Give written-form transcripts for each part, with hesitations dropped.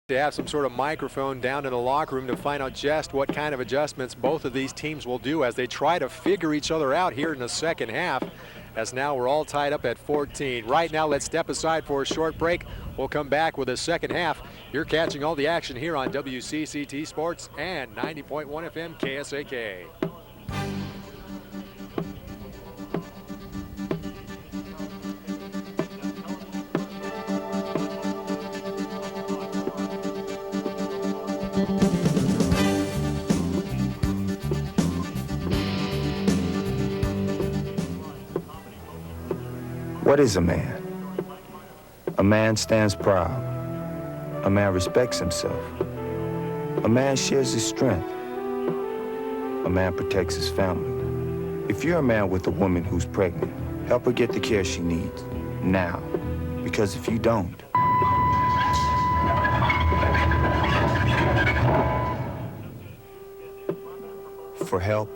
to have some sort of microphone down in the locker room to find out just what kind of adjustments both of these teams will do as they try to figure each other out here in the second half, as now we're all tied up at 14. Right now, let's step aside for a short break. We'll come back with the second half. You're catching all the action here on WCCT Sports and 90.1 FM KSAK. What is a man? A man stands proud. A man respects himself. A man shares his strength. A man protects his family. If you're a man with a woman who's pregnant, help her get the care she needs now. Because if you don't, for help,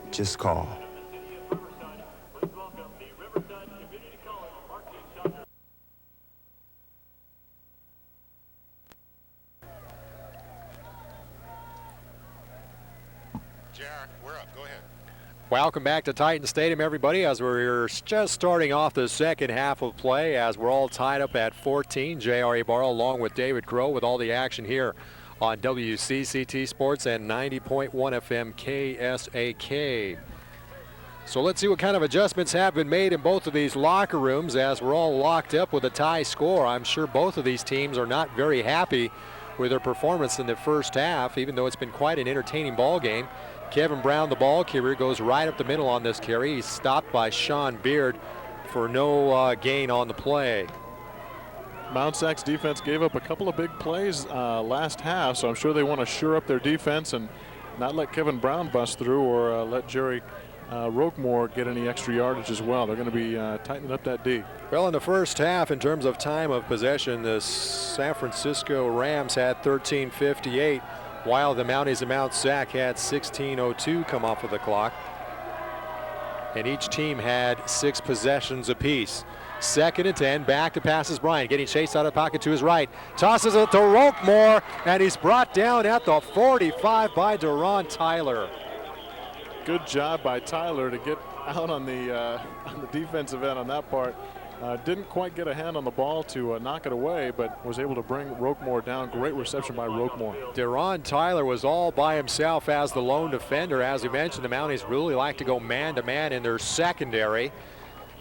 just call. Welcome back to Titan Stadium, everybody, as we're just starting off the second half of play as we're all tied up at 14. J.R. Ibarra along with David Crow with all the action here on WCCT Sports and 90.1 FM KSAK. So let's see what kind of adjustments have been made in both of these locker rooms as we're all locked up with a tie score. I'm sure both of these teams are not very happy with their performance in the first half, even though it's been quite an entertaining ball game. Kevin Brown, the ball carrier, goes right up the middle on this carry. He's stopped by Sean Beard for no gain on the play. MtSAc's defense gave up a couple of big plays last half, so I'm sure they want to shore up their defense and not let Kevin Brown bust through or let Jerry Roquemore get any extra yardage as well. They're going to be tightening up that D. Well, in the first half, in terms of time of possession, the San Francisco Rams had 13:58. While the Mounties of MtSAc had 16:02 come off of the clock. And each team had 6 possessions apiece. 2nd and 10, back to passes Bryant, getting chased out of the pocket to his right. Tosses it to Roquemore, and he's brought down at the 45 by Deron Tyler. Good job by Tyler to get out on the defensive end on that part. Didn't quite get a hand on the ball to knock it away, but was able to bring Roquemore down. Great reception by Roquemore. Deron Tyler was all by himself as the lone defender. As we mentioned, the Mounties really like to go man-to-man in their secondary,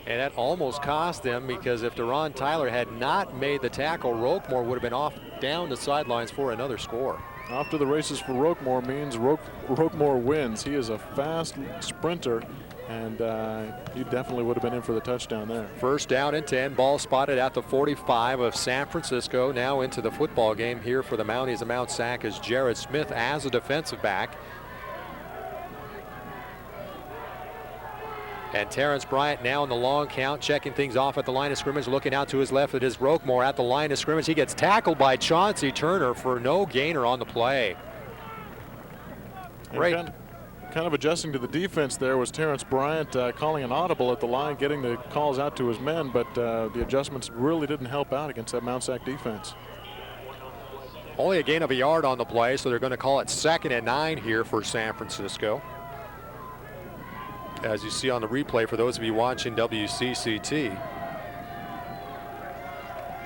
and that almost cost them because if Deron Tyler had not made the tackle, Roquemore would have been off down the sidelines for another score. Off to the races for Roquemore means Roquemore wins. He is a fast sprinter, and he definitely would have been in for the touchdown there. 1st down and 10, ball spotted at the 45 of San Francisco. Now into the football game here for the Mounties of MtSAc is Jared Smith as a defensive back. And Terrence Bryant now in the long count, checking things off at the line of scrimmage, looking out to his left. It is Roquemore at the line of scrimmage. He gets tackled by Chauncey Turner for no gainer on the play. Great. Kind of adjusting to the defense there was Terrence Bryant calling an audible at the line, getting the calls out to his men, but the adjustments really didn't help out against that MtSAc defense. Only a gain of a yard on the play, so they're going to call it 2nd and 9 here for San Francisco. As you see on the replay for those of you watching WCCT.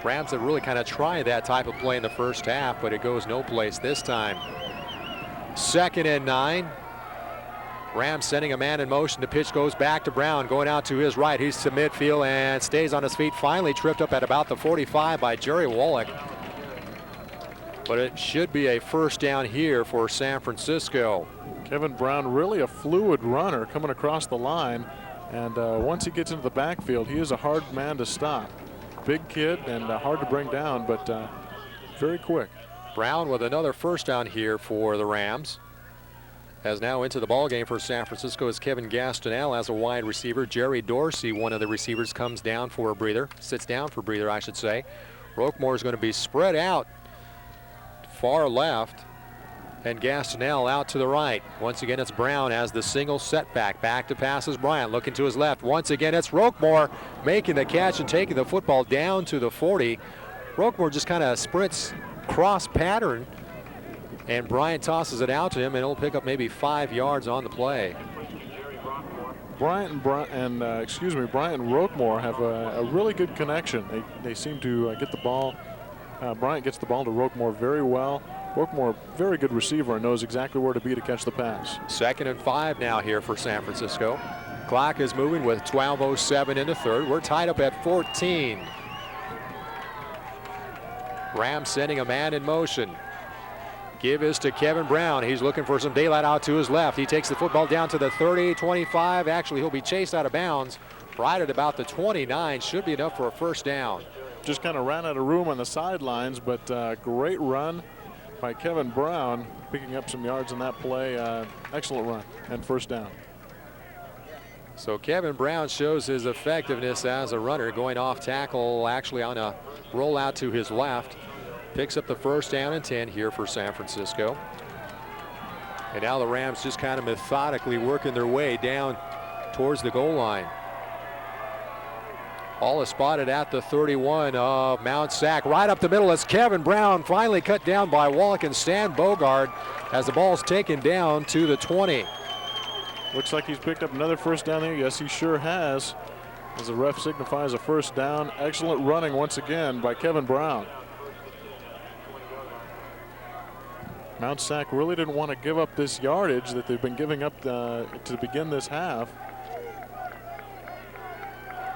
Rams have really kind of tried that type of play in the first half, but it goes no place this time. 2nd and 9. Rams sending a man in motion. The pitch goes back to Brown, going out to his right. He's to midfield and stays on his feet. Finally tripped up at about the 45 by Jerry Wallach. But it should be a 1st down here for San Francisco. Kevin Brown, really a fluid runner coming across the line. And once he gets into the backfield, he is a hard man to stop. Big kid and hard to bring down, but very quick. Brown with another 1st down here for the Rams. As now into the ball game for San Francisco is Kevin Gastonel as a wide receiver. Jerry Dorsey, one of the receivers, comes down for a breather. Sits down for a breather, I should say. Roquemore is going to be spread out far left. And Gastonel out to the right. Once again, it's Brown as the single setback. Back to passes Bryant, looking to his left. Once again, it's Roquemore making the catch and taking the football down to the 40. Roquemore just kind of sprints cross pattern, and Bryant tosses it out to him, and he'll pick up maybe 5 yards on the play. Bryant and Roquemore have a really good connection. They seem to get the ball. Bryant gets the ball to Roquemore very well. Roquemore, very good receiver, and knows exactly where to be to catch the pass. 2nd and 5 now here for San Francisco. Clock is moving with 12:07 in the third. We're tied up at 14. Rams sending a man in motion. Give is to Kevin Brown. He's looking for some daylight out to his left. He takes the football down to the 30, 25. Actually, he'll be chased out of bounds right at about the 29. Should be enough for a first down. Just kind of ran out of room on the sidelines, but great run by Kevin Brown, picking up some yards on that play. Excellent run and first down. So Kevin Brown shows his effectiveness as a runner, going off tackle actually on a rollout to his left. Picks up the first down and 10 here for San Francisco. And now the Rams just kind of methodically working their way down towards the goal line. Ball is spotted at the 31 of MtSAc. Right up the middle as Kevin Brown finally cut down by Wallach and Stan Bogard as the ball's taken down to the 20. Looks like he's picked up another first down there. Yes, he sure has. As the ref signifies a first down. Excellent running once again by Kevin Brown. MtSAc really didn't want to give up this yardage that they've been giving up to begin this half.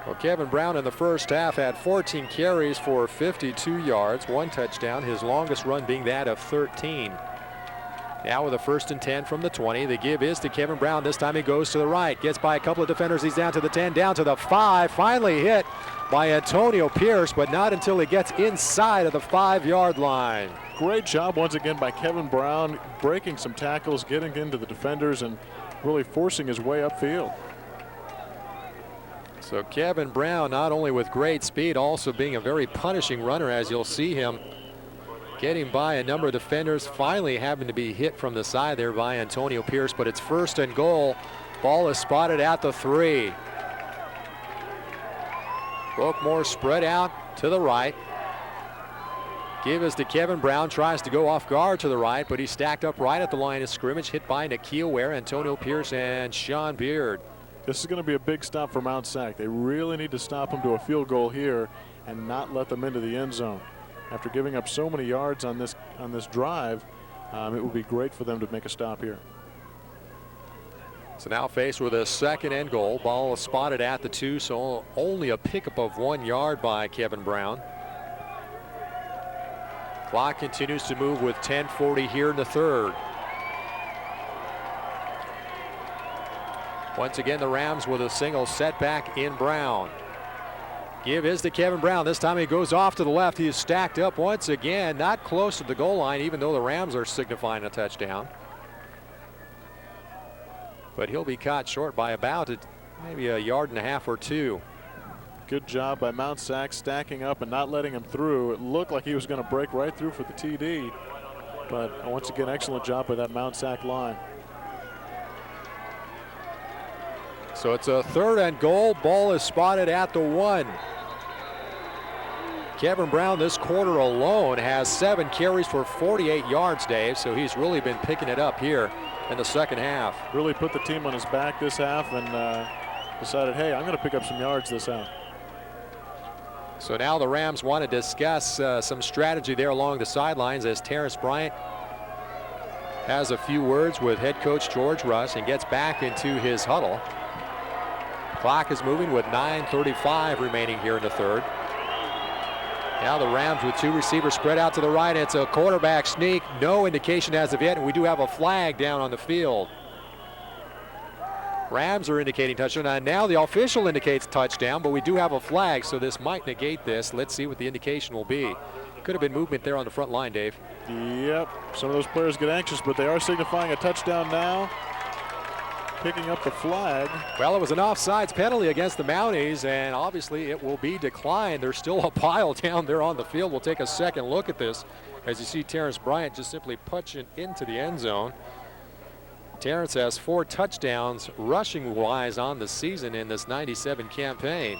Well, Kevin Brown in the first half had 14 carries for 52 yards, 1 touchdown, his longest run being that of 13. Now with a 1st and 10 from the 20. The give is to Kevin Brown. This time he goes to the right. Gets by a couple of defenders. He's down to the 10, down to the 5. Finally hit by Antonio Pierce, but not until he gets inside of the 5-yard line. Great job once again by Kevin Brown, breaking some tackles, getting into the defenders, and really forcing his way upfield. So Kevin Brown, not only with great speed, also being a very punishing runner, as you'll see him getting by a number of defenders, finally having to be hit from the side there by Antonio Pierce. But it's 1st and goal. Ball is spotted at the 3. Roquemore spread out to the right. Give is to Kevin Brown, tries to go off guard to the right, but he's stacked up right at the line of scrimmage, hit by Nikhil Ware, Antonio Pierce, and Sean Beard. This is going to be a big stop for MtSAc. They really need to stop them to a field goal here and not let them into the end zone. After giving up so many yards on this drive, it would be great for them to make a stop here. So now faced with a 2nd and goal. Ball is spotted at the 2, so only a pickup of 1 yard by Kevin Brown. Clock continues to move with 10:40 here in the third. Once again, the Rams with a single setback in Brown. Give is to Kevin Brown. This time he goes off to the left. He is stacked up once again, not close to the goal line, even though the Rams are signifying a touchdown. But he'll be caught short by about maybe 1.5 yards or 2. Good job by MtSAc stacking up and not letting him through. It looked like he was going to break right through for the TD. But once again, excellent job by that MtSAc line. So it's a 3rd and goal. Ball is spotted at the 1. Kevin Brown this quarter alone has 7 carries for 48 yards, Dave. So he's really been picking it up here in the second half. Really put the team on his back this half and decided, hey, I'm going to pick up some yards this half. So now the Rams want to discuss some strategy there along the sidelines as Terrence Bryant has a few words with head coach George Russ and gets back into his huddle. Clock is moving with 9:35 remaining here in the third. Now the Rams with 2 receivers spread out to the right. It's a quarterback sneak. No indication as of yet, and we do have a flag down on the field. Rams are indicating touchdown. And now the official indicates touchdown, but we do have a flag, so this might negate this. Let's see what the indication will be. Could have been movement there on the front line, Dave. Yep, some of those players get anxious, but they are signifying a touchdown now. Picking up the flag. Well, it was an offsides penalty against the Mounties, and obviously it will be declined. There's still a pile down there on the field. We'll take a second look at this as you see Terrence Bryant just simply punching into the end zone. Terrence has 4 touchdowns rushing-wise on the season in this 97 campaign.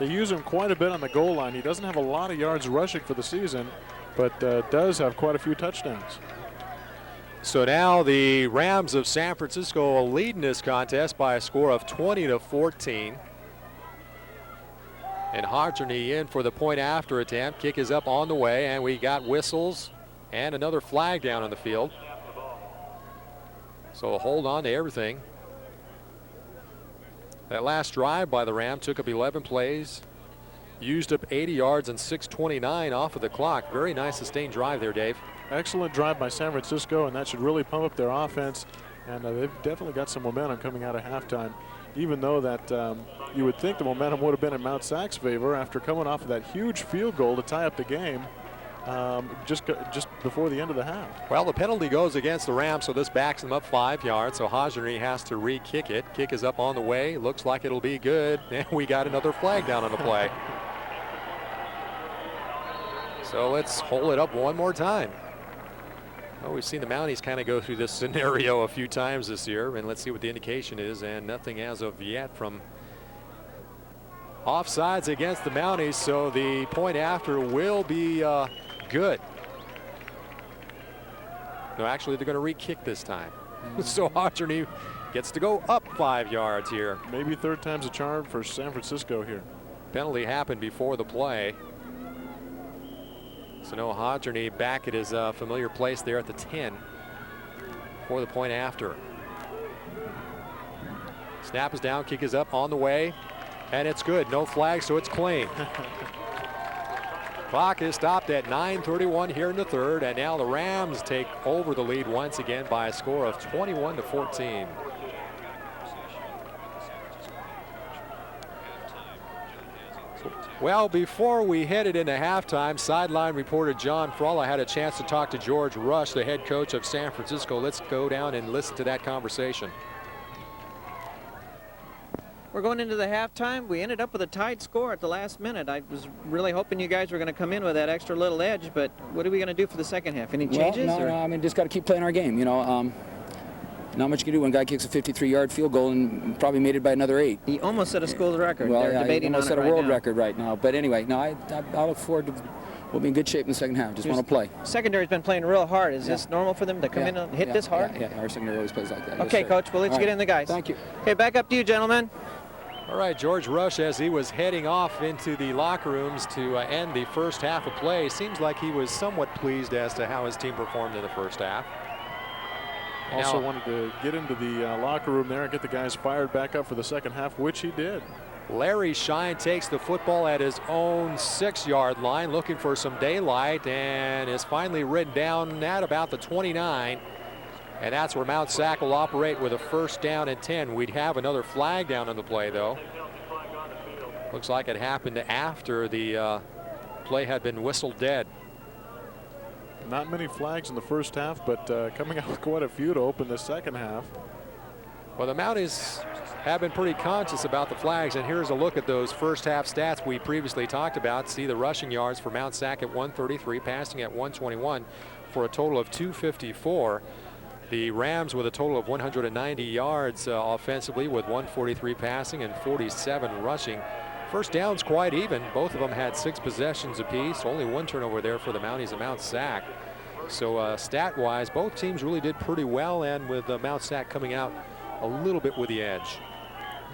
They use him quite a bit on the goal line. He doesn't have a lot of yards rushing for the season, but does have quite a few touchdowns. So now the Rams of San Francisco will lead in this contest by a score of 20-14. And Hodgerney in for the point after attempt. Kick is up on the way, and we got whistles and another flag down on the field. So hold on to everything. That last drive by the Rams took up 11 plays, used up 80 yards and 6:29 off of the clock. Very nice sustained drive there, Dave. Excellent drive by San Francisco, and that should really pump up their offense. And they've definitely got some momentum coming out of halftime, even though that you would think the momentum would have been in MtSAc's favor after coming off of that huge field goal to tie up the game just before the end of the half. Well, the penalty goes against the Rams, so this backs them up 5 yards. So Hodgerney has to re-kick it. Kick is up on the way. Looks like it'll be good. And we got another flag down on the play. So let's hold it up one more time. Well, we've seen the Mounties kind of go through this scenario a few times this year, and let's see what the indication is. And nothing as of yet from offsides against the Mounties, so the point after will be good. No, actually, they're going to re-kick this time. So Hodgerney gets to go up 5 yards here. Maybe third time's a charm for San Francisco here. Penalty happened before the play. So no, Hodgerney back at his familiar place there at the 10 for the point after. Snap is down, kick is up on the way, and it's good. No flag, so it's clean. Clock is stopped at 9:31 here in the third, and now the Rams take over the lead once again by a score of 21-14. Well, before we headed into halftime, sideline reporter John Fralla had a chance to talk to George Rush, the head coach of San Francisco. Let's go down and listen to that conversation. We're going into the halftime. We ended up with a tied score at the last minute. I was really hoping you guys were going to come in with that extra little edge, but what are we going to do for the second half? Any changes? Well, no, I mean, just got to keep playing our game, you know. Not much you can do when a guy kicks a 53-yard field goal and probably made it by another 8. He almost set a school's record. Well, They're yeah, debating he almost on set it a world right now. record right now. But anyway, no, I look forward to. We'll be in good shape in the second half. Just want to play. Secondary's been playing real hard. Is this normal for them to come in and hit this hard? Yeah, our secondary always plays like that. Okay, yes, sir. Coach, well, let's get in the guys. Thank you. Okay, back up to you, gentlemen. All right, George Rush, as he was heading off into the locker rooms to end the first half of play, seems like he was somewhat pleased as to how his team performed in the first half. Also wanted to get into the locker room there and get the guys fired back up for the second half, which he did. Larry Shine takes the football at his own 6-yard line, looking for some daylight, and is finally ridden down at about the 29. And that's where MtSAc will operate with a first down and 10. We'd have another flag down on the play, though. Looks like it happened after the play had been whistled dead. Not many flags in the first half, but coming out with quite a few to open the second half. Well, the Mounties have been pretty conscious about the flags, and here's a look at those first half stats we previously talked about. See the rushing yards for MtSAc at 133, passing at 121 for a total of 254. The Rams with a total of 190 yards offensively, with 143 passing and 47 rushing. First down's quite even. Both of them had 6 possessions apiece. Only 1 turnover there for the Mounties and MtSAc. So stat-wise, both teams really did pretty well, and with MtSAc coming out a little bit with the edge.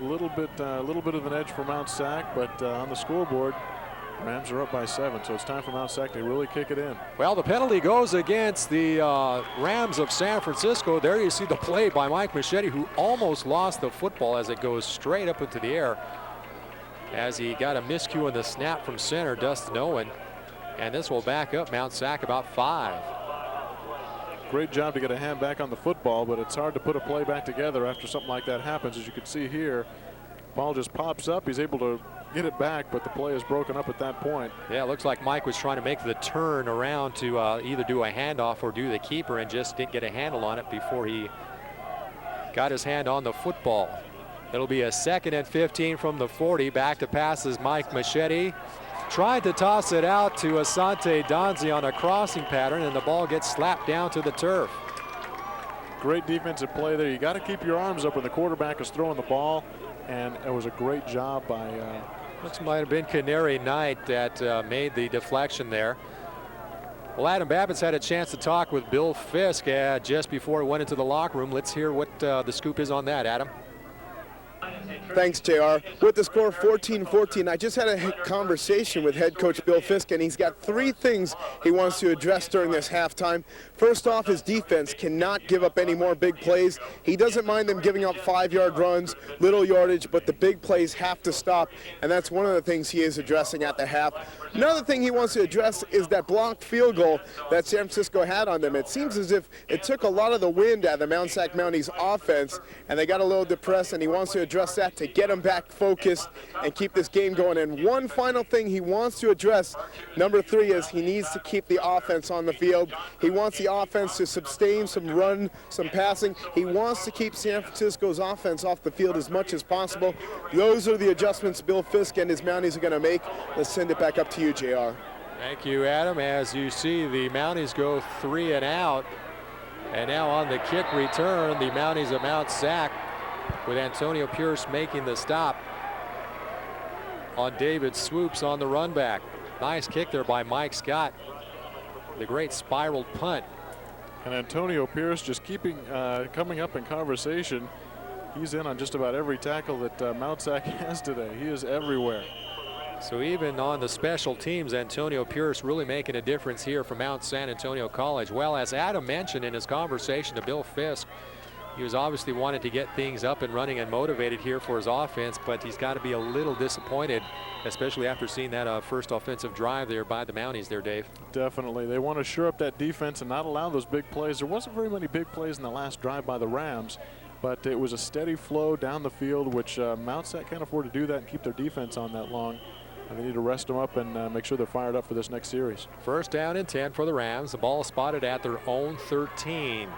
A little bit of an edge for MtSAc, but on the scoreboard, Rams are up by 7, so it's time for MtSAc to really kick it in. Well, the penalty goes against the Rams of San Francisco. There you see the play by Mike Machete, who almost lost the football as it goes straight up into the air, as he got a miscue on the snap from center, Dustin Owen. And this will back up MtSAc about 5. Great job to get a hand back on the football, but it's hard to put a play back together after something like that happens. As you can see here, ball just pops up. He's able to get it back, but the play is broken up at that point. Yeah, it looks like Mike was trying to make the turn around to either do a handoff or do the keeper, and just didn't get a handle on it before he got his hand on the football. It'll be a 2nd and 15 from the 40. Back to passes Mike Machete. Tried to toss it out to Asante Donzi on a crossing pattern, and the ball gets slapped down to the turf. Great defensive play there. You got to keep your arms up when the quarterback is throwing the ball, and it was a great job by Looks might have been Canary Knight that made the deflection there. Well, Adam Babbitt's had a chance to talk with Bill Fisk just before he went into the locker room. Let's hear what the scoop is on that, Adam. Thanks, JR. With the score 14-14, I just had a conversation with head coach Bill Fisk, and he's got 3 things he wants to address during this halftime. First off, his defense cannot give up any more big plays. He doesn't mind them giving up 5-yard runs, little yardage, but the big plays have to stop, and that's one of the things he is addressing at the half. Another thing he wants to address is that blocked field goal that San Francisco had on them. It seems as if it took a lot of the wind out of the MtSAc Mounties offense, and they got a little depressed, and he wants to address that to get them back focused and keep this game going. And one final thing he wants to address, number 3, is he needs to keep the offense on the field. He wants the offense to sustain some run, some passing. He wants to keep San Francisco's offense off the field as much as possible. Those are the adjustments Bill Fisk and his Mounties are going to make. Let's send it back up to you, JR. Thank you, Adam. As you see, the Mounties go 3 and out. And now on the kick return, the Mounties of MtSAc, with Antonio Pierce making the stop on David Swoops on the run back. Nice kick there by Mike Scott. The great spiraled punt. And Antonio Pierce just coming up in conversation. He's in on just about every tackle that MtSAc has today. He is everywhere. So even on the special teams, Antonio Pierce really making a difference here for Mount San Antonio College. Well, as Adam mentioned in his conversation to Bill Fisk, he was obviously wanting to get things up and running and motivated here for his offense, but he's got to be a little disappointed, especially after seeing that first offensive drive there by the Mounties there, Dave. Definitely. They want to shore up that defense and not allow those big plays. There wasn't very many big plays in the last drive by the Rams, but it was a steady flow down the field, which MtSAc can't afford to do that and keep their defense on that long. And they need to rest them up and make sure they're fired up for this next series. First down and 10 for the Rams. The ball spotted at their own 13.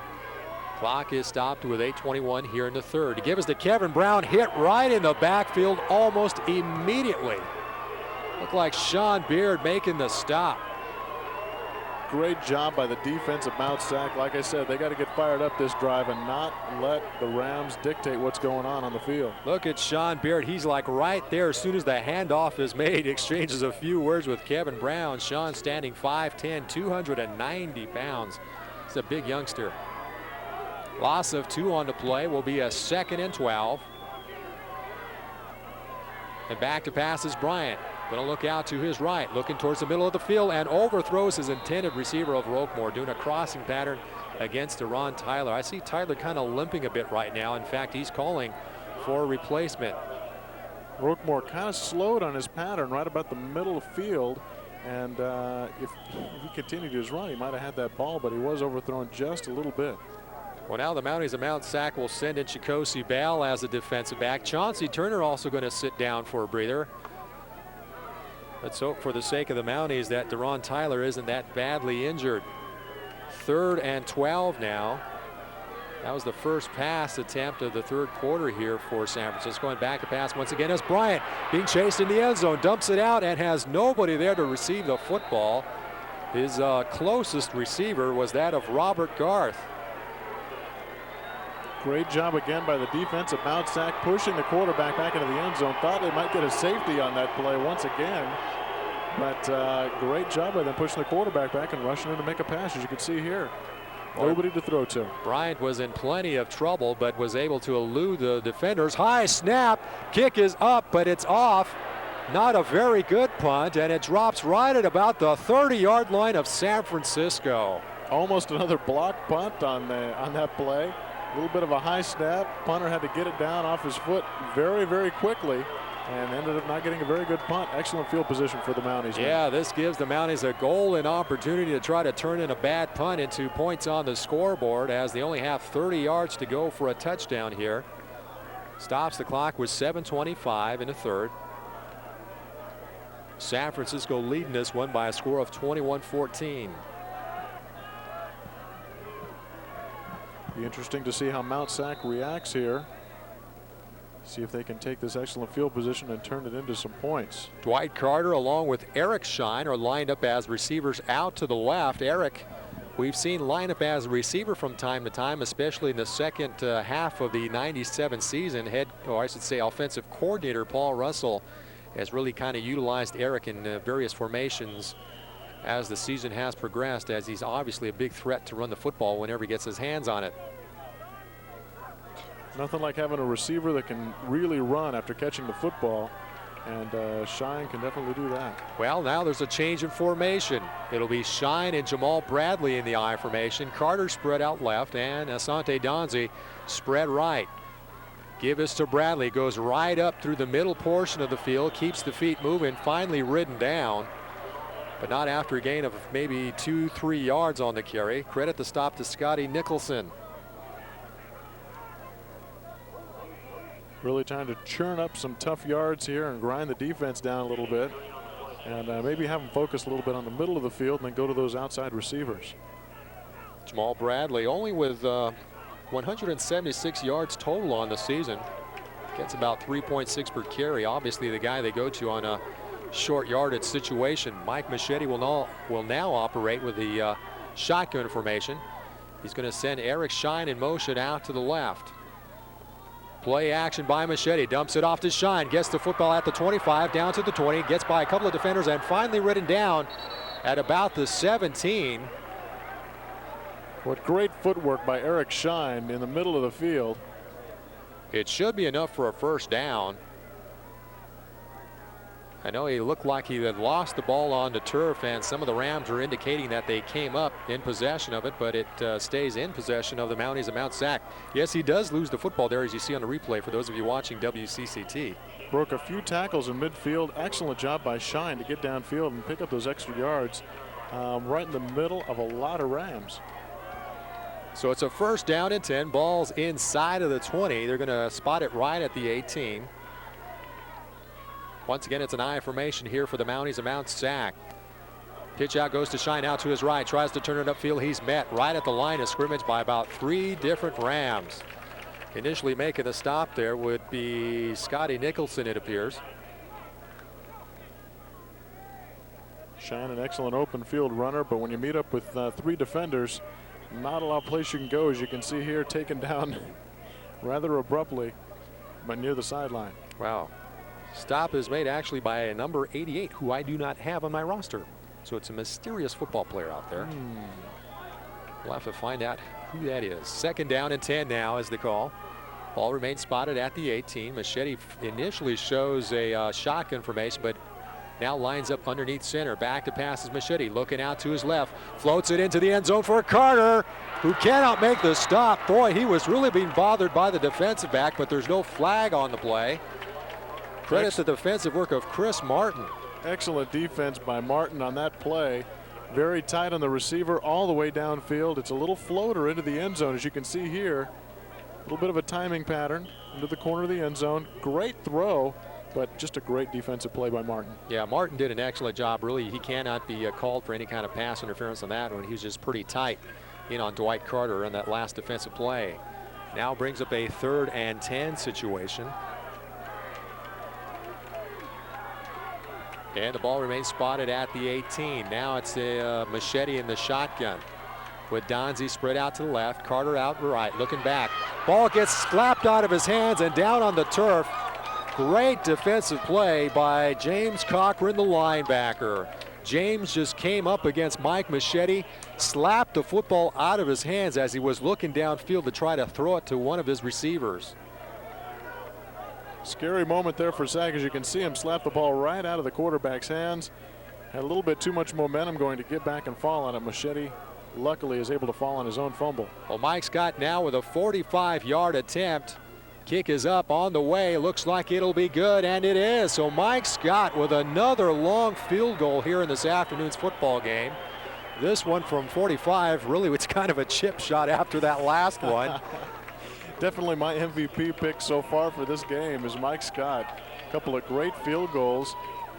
Clock is stopped with 8:21 here in the third. To give us to Kevin Brown, hit right in the backfield almost immediately. Looked like Sean Beard making the stop. Great job by the defense of MtSAc. Like I said, they got to get fired up this drive and not let the Rams dictate what's going on the field. Look at Sean Beard. He's like right there as soon as the handoff is made. Exchanges a few words with Kevin Brown. Sean standing 5'10", 290 pounds. He's a big youngster. Loss of 2 on the play will be a 2nd and 12. And back to pass is Bryant. Going to look out to his right, looking towards the middle of the field, and overthrows his intended receiver of Roquemore, doing a crossing pattern against Deron Tyler. I see Tyler kind of limping a bit right now. In fact, he's calling for a replacement. Roquemore kind of slowed on his pattern right about the middle of the field, and if he continued his run, he might have had that ball, but he was overthrown just a little bit. Well, now the Mounties of MtSAc will send in Chikosi Bell as a defensive back. Chauncey Turner also going to sit down for a breather. Let's hope for the sake of the Mounties that Deron Tyler isn't that badly injured. 3rd and 12 now. That was the first pass attempt of the third quarter here for San Francisco. And back to pass once again as Bryant being chased in the end zone, dumps it out and has nobody there to receive the football. His closest receiver was that of Robert Garth. Great job again by the defense of MtSAc, pushing the quarterback back into the end zone. Thought they might get a safety on that play once again. But great job by them pushing the quarterback back and rushing in to make a pass, as you can see here. Nobody to throw to. Bryant was in plenty of trouble, but was able to elude the defenders. High snap, kick is up, but it's off. Not a very good punt, and it drops right at about the 30-yard line of San Francisco. Almost another block punt on that play. A little bit of a high snap. Punter had to get it down off his foot very, very quickly and ended up not getting a very good punt. Excellent field position for the Mounties. Yeah, this gives the Mounties a golden opportunity to try to turn in a bad punt into points on the scoreboard, as they only have 30 yards to go for a touchdown here. Stops the clock with 7:25 in the third. San Francisco leading this one by a score of 21-14. Be interesting to see how MtSAc reacts here. See if they can take this excellent field position and turn it into some points. Dwight Carter along with Eric Shine are lined up as receivers out to the left. Eric, we've seen line up as a receiver from time to time, especially in the second half of the '97 season. Offensive coordinator Paul Russell has really kind of utilized Eric in various formations as the season has progressed, as he's obviously a big threat to run the football whenever he gets his hands on it. Nothing like having a receiver that can really run after catching the football, and Shine can definitely do that. Well, now there's a change in formation. It'll be Shine and Jamal Bradley in the I formation. Carter spread out left, and Asante Donzi spread right. Give us to Bradley, goes right up through the middle portion of the field, keeps the feet moving, finally ridden down, but not after a gain of maybe 2-3 yards on the carry. Credit the stop to Scotty Nicholson. Really trying to churn up some tough yards here and grind the defense down a little bit, and maybe have them focus a little bit on the middle of the field and then go to those outside receivers. Jamal Bradley only with 176 yards total on the season. Gets about 3.6 per carry. Obviously the guy they go to on a short yardage situation. Mike Machete will now operate with the shotgun formation. He's going to send Eric Shine in motion out to the left. Play action by Machete, dumps it off to Shine, gets the football at the 25, down to the 20, gets by a couple of defenders, and finally ridden down at about the 17. What great footwork by Eric Shine in the middle of the field. It should be enough for a first down. I know he looked like he had lost the ball on the turf, and some of the Rams are indicating that they came up in possession of it, but it stays in possession of the Mounties of MtSAc. Yes, he does lose the football there, as you see on the replay for those of you watching WCCT. Broke a few tackles in midfield. Excellent job by Shine to get downfield and pick up those extra yards right in the middle of a lot of Rams. So it's a first down and 10. Ball's inside of the 20. They're going to spot it right at the 18. Once again, it's an I formation here for the Mounties of MtSAc. Pitch out goes to Shine out to his right. Tries to turn it upfield. He's met right at the line of scrimmage by about 3 different Rams. Initially making the stop there would be Scotty Nicholson, it appears. Shine, an excellent open field runner, but when you meet up with 3 defenders, not a lot of place you can go, as you can see here, taken down rather abruptly, but near the sideline. Wow. Stop is made actually by a number 88, who I do not have on my roster. So it's a mysterious football player out there. We'll have to find out who that is. Second down and 10 now is the call. Ball remains spotted at the 18. Machete initially shows a shotgun formation, but now lines up underneath center. Back to pass is Machete, looking out to his left. Floats it into the end zone for Carter, who cannot make the stop. Boy, he was really being bothered by the defensive back, but there's no flag on the play. Credit the defensive work of Chris Martin. Excellent defense by Martin on that play. Very tight on the receiver all the way downfield. It's a little floater into the end zone, as you can see here. A little bit of a timing pattern into the corner of the end zone. Great throw, but just a great defensive play by Martin. Yeah, Martin did an excellent job. Really, he cannot be called for any kind of pass interference on that one. He was just pretty tight in on Dwight Carter in that last defensive play. Now brings up a 3rd and 10 situation. And the ball remains spotted at the 18. Now it's a Machete in the shotgun with Donzi spread out to the left, Carter out right, looking back. Ball gets slapped out of his hands and down on the turf. Great defensive play by James Cochran, the linebacker. James just came up against Mike Machete, slapped the football out of his hands as he was looking downfield to try to throw it to one of his receivers. Scary moment there for Sac, as you can see him slap the ball right out of the quarterback's hands. Had a little bit too much momentum going to get back and fall on it. Machete luckily is able to fall on his own fumble. Well, Mike Scott now with a 45-yard attempt. Kick is up on the way. Looks like it'll be good, and it is. So Mike Scott with another long field goal here in this afternoon's football game. This one from 45, really it's kind of a chip shot after that last one. Definitely my MVP pick so far for this game is Mike Scott. A couple of great field goals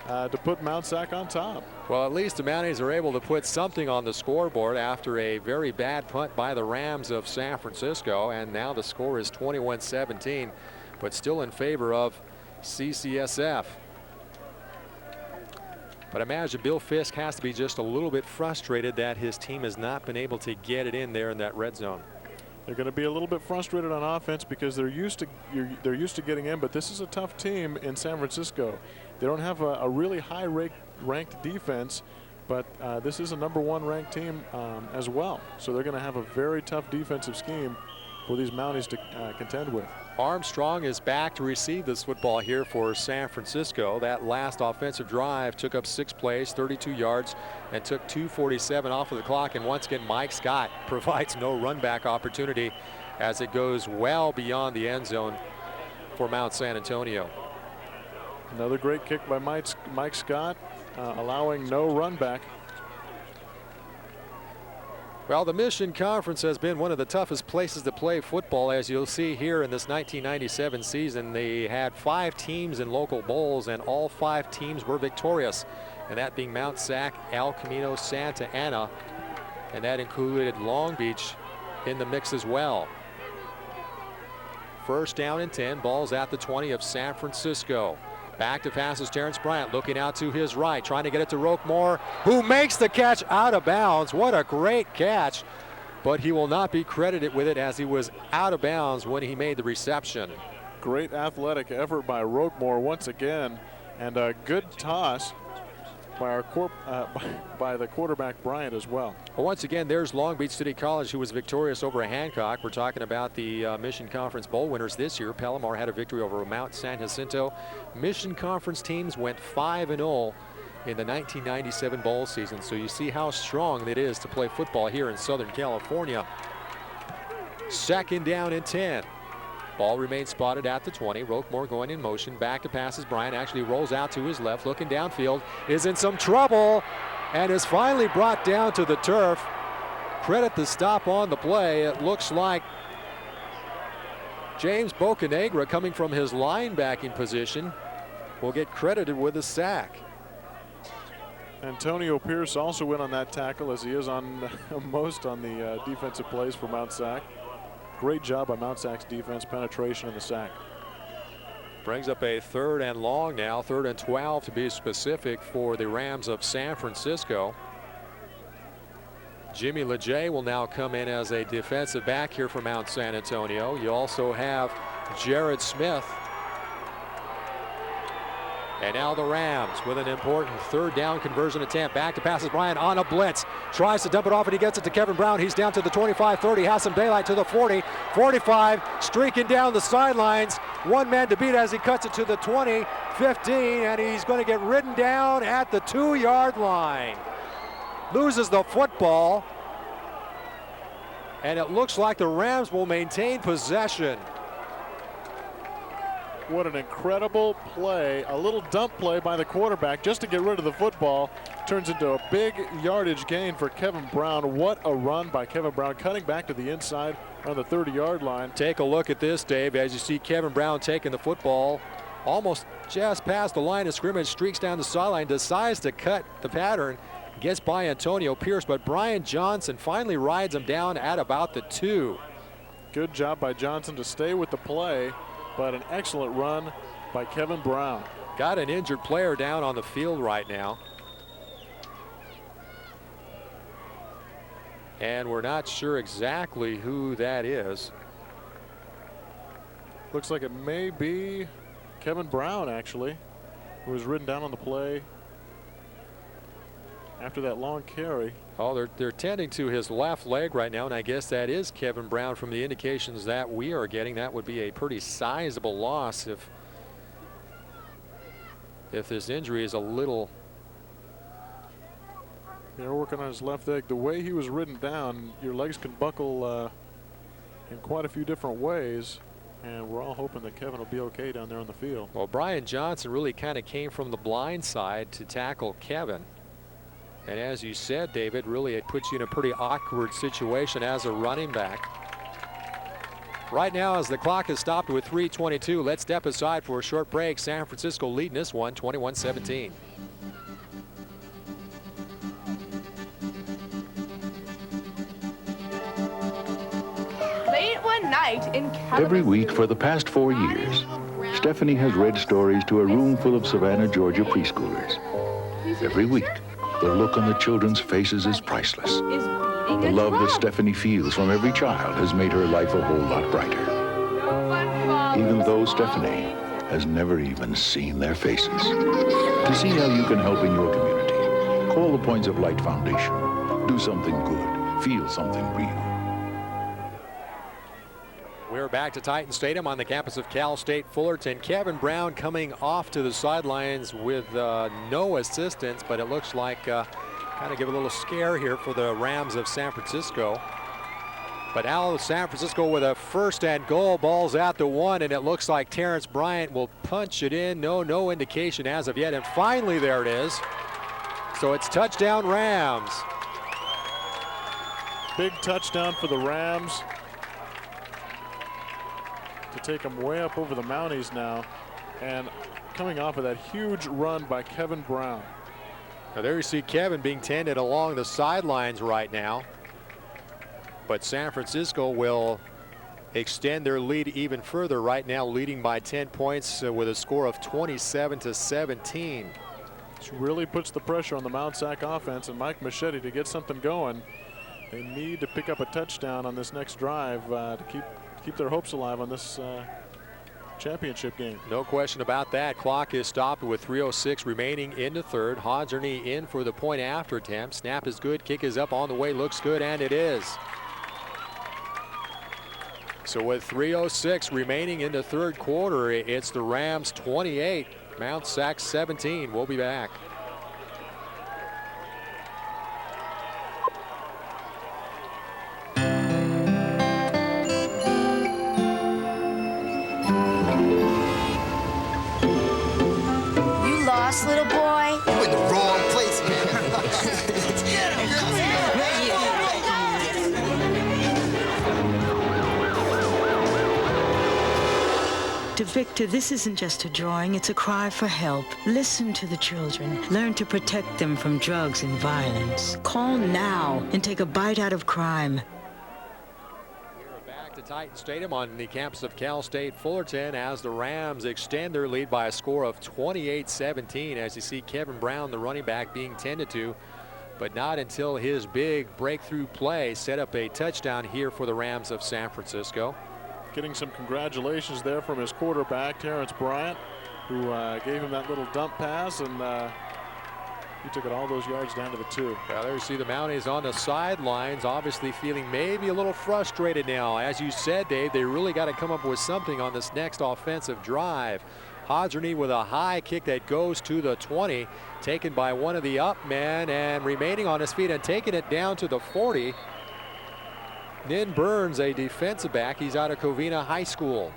to put MtSAc on top. Well, at least the Mounties are able to put something on the scoreboard after a very bad punt by the Rams of San Francisco, and now the score is 21-17, but still in favor of CCSF. But I imagine Bill Fisk has to be just a little bit frustrated that his team has not been able to get it in there in that red zone. They're going to be a little bit frustrated on offense because they're used to getting in, but this is a tough team in San Francisco. They don't have a really high-ranked defense, but this is a #1 ranked team as well. So they're going to have a very tough defensive scheme for these Mounties to contend with. Armstrong is back to receive this football here for San Francisco. That last offensive drive took up 6 plays, 32 yards, and took 2:47 off of the clock. And once again, Mike Scott provides no run back opportunity as it goes well beyond the end zone for Mount San Antonio. Another great kick by Mike Scott, allowing no run back. Well, the Mission Conference has been one of the toughest places to play football, as you'll see here in this 1997 season. They had 5 teams in local bowls, and all 5 teams were victorious, and that being MtSAc, El Camino, Santa Ana, and that included Long Beach in the mix as well. First down and 10, balls at the 20 of San Francisco. Back to pass is Terrence Bryant, looking out to his right, trying to get it to Roquemore, who makes the catch out of bounds. What a great catch, but he will not be credited with it as he was out of bounds when he made the reception. Great athletic effort by Roquemore once again, and a good toss by by the quarterback Bryant as well. Well, once again, there's Long Beach City College, who was victorious over Hancock. We're talking about the Mission Conference Bowl winners this year. Palomar had a victory over Mount San Jacinto. Mission Conference teams went 5-0 in the 1997 bowl season. So you see how strong it is to play football here in Southern California. Second down and 10. Ball remains spotted at the 20. Roquemore going in motion. Back to passes. Bryant actually rolls out to his left, looking downfield. Is in some trouble and is finally brought down to the turf. Credit the stop on the play. It looks like James Bocanegra, coming from his linebacking position, will get credited with a sack. Antonio Pierce also went on that tackle, as he is on most on the defensive plays for MtSAc. Great job by MtSAc's defense, penetration in the sack. Brings up a 3rd and long now, 3rd and 12 to be specific for the Rams of San Francisco. Jimmy Lejay will now come in as a defensive back here for Mount San Antonio. You also have Jared Smith. And now the Rams with an important 3rd down conversion attempt. Back to passes Bryant on a blitz. Tries to dump it off, and he gets it to Kevin Brown. He's down to the 25, 30, has some daylight to the 40, 45, streaking down the sidelines. One man to beat as he cuts it to the 20, 15, and he's going to get ridden down at the 2-yard line. Loses the football, and it looks like the Rams will maintain possession. What an incredible play. A little dump play by the quarterback just to get rid of the football. Turns into a big yardage gain for Kevin Brown. What a run by Kevin Brown, cutting back to the inside on the 30-yard line. Take a look at this, Dave, as you see Kevin Brown taking the football almost just past the line of scrimmage, streaks down the sideline, decides to cut the pattern, gets by Antonio Pierce, but Brian Johnson finally rides him down at about the 2. Good job by Johnson to stay with the play, but an excellent run by Kevin Brown. Got an injured player down on the field right now. And we're not sure exactly who that is. Looks like it may be Kevin Brown, actually, who was ridden down on the play after that long carry. Oh, they're tending to his left leg right now, and I guess that is Kevin Brown from the indications that we are getting. That would be a pretty sizable loss if this injury is a little. They're working on his left leg. The way he was ridden down, your legs can buckle in quite a few different ways, and we're all hoping that Kevin will be okay down there on the field. Well, Brian Johnson really kind of came from the blind side to tackle Kevin. And as you said, David, really it puts you in a pretty awkward situation as a running back. Right now, as the clock is stopped with 3:22, let's step aside for a short break. San Francisco leading this one, 21-17. Late one night in Every week for the past 4 years, Stephanie has read stories to a room full of Savannah, Georgia preschoolers. Every week, the look on the children's faces is priceless. The love that Stephanie feels from every child has made her life a whole lot brighter. Even though Stephanie has never even seen their faces. To see how you can help in your community, All the Points of Light Foundation. Do something good. Feel something real. We're back to Titan Stadium on the campus of Cal State Fullerton. Kevin Brown coming off to the sidelines with no assistance, but it looks like kind of give a little scare here for the Rams of San Francisco. But now San Francisco with a 1st and goal. Ball's at the 1, and it looks like Terrence Bryant will punch it in. No indication as of yet, and finally there it is. So it's touchdown Rams. Big touchdown for the Rams to take them way up over the Mounties now, and coming off of that huge run by Kevin Brown. Now there you see Kevin being tended along the sidelines right now. But San Francisco will extend their lead even further right now, leading by 10 points with a score of 27-17. Which really puts the pressure on the MtSAc offense and Mike Machete to get something going. They need to pick up a touchdown on this next drive to keep their hopes alive on this championship game. No question about that. Clock is stopped with 3:06 remaining in the 3rd. Hodgerney in for the point after attempt. Snap is good. Kick is up on the way. Looks good, and it is. So with 3:06 remaining in the 3rd quarter, it's the Rams 28, MtSAc 17. We'll be back. You lost, little boy? You in the wrong place, man. To Victor, this isn't just a drawing, it's a cry for help. Listen to the children. Learn to protect them from drugs and violence. Call now and take a bite out of crime. We're back to Titan Stadium on the campus of Cal State Fullerton as the Rams extend their lead by a score of 28-17. As you see Kevin Brown, the running back, being tended to, but not until his big breakthrough play set up a touchdown here for the Rams of San Francisco. Getting some congratulations there from his quarterback, Terrence Bryant, who gave him that little dump pass, and he took it all those yards down to the 2. Well, there you see the Mounties on the sidelines, obviously feeling maybe a little frustrated now. As you said, Dave, they really got to come up with something on this next offensive drive. Hodgerney with a high kick that goes to the 20, taken by one of the up men, and remaining on his feet and taking it down to the 40. Nin Burns, a defensive back. He's out of Covina High School.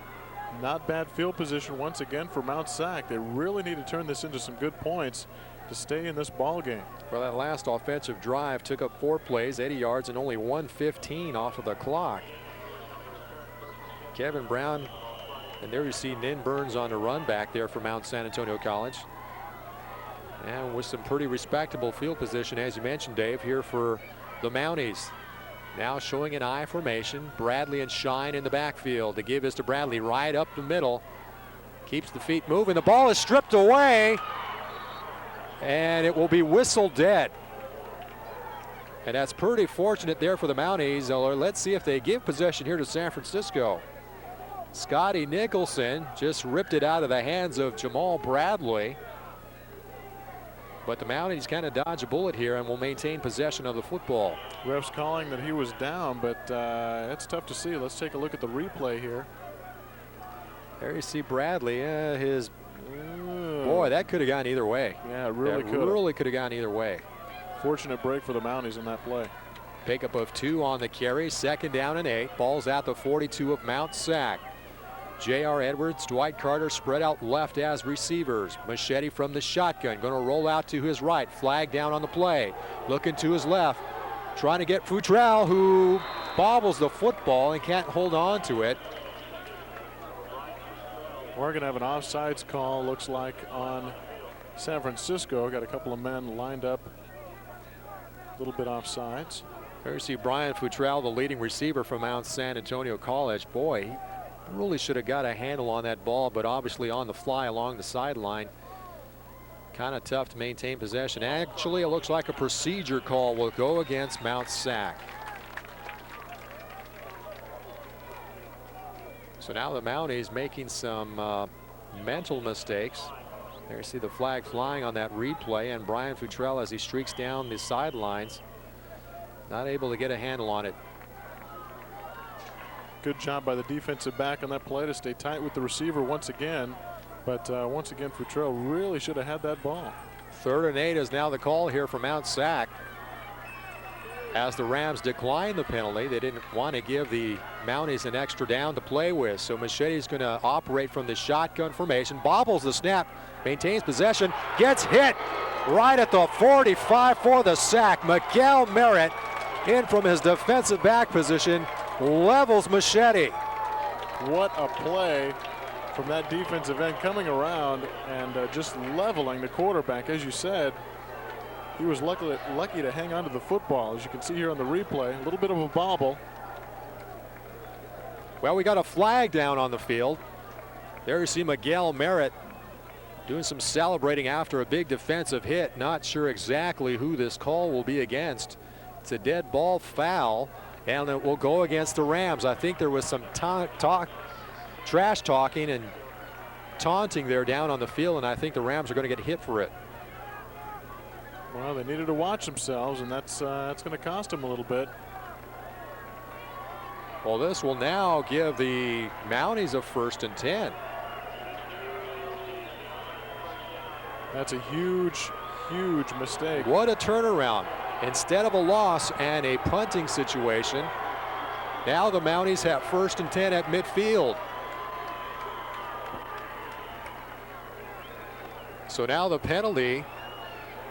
Not bad field position once again for MtSAc. They really need to turn this into some good points to stay in this ball game. Well, that last offensive drive took up 4 plays, 80 yards, and only 1:15 off of the clock. Kevin Brown, and there you see Nin Burns on the run back there for Mount San Antonio College. And with some pretty respectable field position, as you mentioned, Dave, here for the Mounties. Now showing an I formation. Bradley and Shine in the backfield. The give is to Bradley right up the middle. Keeps the feet moving. The ball is stripped away. And it will be whistled dead. And that's pretty fortunate there for the Mounties. Let's see if they give possession here to San Francisco. Scotty Nicholson just ripped it out of the hands of Jamal Bradley. But the Mounties kind of dodge a bullet here and will maintain possession of the football. Ref's calling that he was down, but it's tough to see. Let's take a look at the replay here. There you see Bradley. Boy, that could have gone either way. Yeah, it really could. Really could have gone either way. Fortunate break for the Mounties in that play. Pickup of 2 on the carry. 2nd down and 8. Ball's at the 42 of MtSAc. J.R. Edwards, Dwight Carter spread out left as receivers. Machete from the shotgun, going to roll out to his right. Flag down on the play. Looking to his left. Trying to get Futrell, who bobbles the football and can't hold on to it. We're going to have an offsides call, looks like, on San Francisco. Got a couple of men lined up a little bit offsides. There you see Brian Futrell, the leading receiver from Mount San Antonio College. Boy, he really should have got a handle on that ball, but obviously on the fly along the sideline. Kind of tough to maintain possession. Actually, it looks like a procedure call will go against MtSAc. So now the Mounties making some mental mistakes. There you see the flag flying on that replay, and Brian Futrell, as he streaks down the sidelines, not able to get a handle on it. Good job by the defensive back on that play to stay tight with the receiver once again. But once again, Futrell really should have had that ball. 3rd and 8 is now the call here for MtSAc. As the Rams declined the penalty, they didn't want to give the Mounties an extra down to play with. So Machete's going to operate from the shotgun formation, bobbles the snap, maintains possession, gets hit right at the 45 for the sack. Miguel Merritt in from his defensive back position, levels Machete. What a play from that defensive end, coming around and just leveling the quarterback. As you said, he was lucky to hang on to the football. As you can see here on the replay, a little bit of a bobble. Well, we got a flag down on the field. There you see Miguel Merritt doing some celebrating after a big defensive hit. Not sure exactly who this call will be against. It's a dead ball foul, and it will go against the Rams. I think there was some trash talking and taunting there down on the field, and I think the Rams are going to get hit for it. Well, they needed to watch themselves, and that's going to cost them a little bit. Well, this will now give the Mounties a 1st and 10. That's a huge, huge mistake. What a turnaround. Instead of a loss and a punting situation, now the Mounties have 1st and 10 at midfield. So now the penalty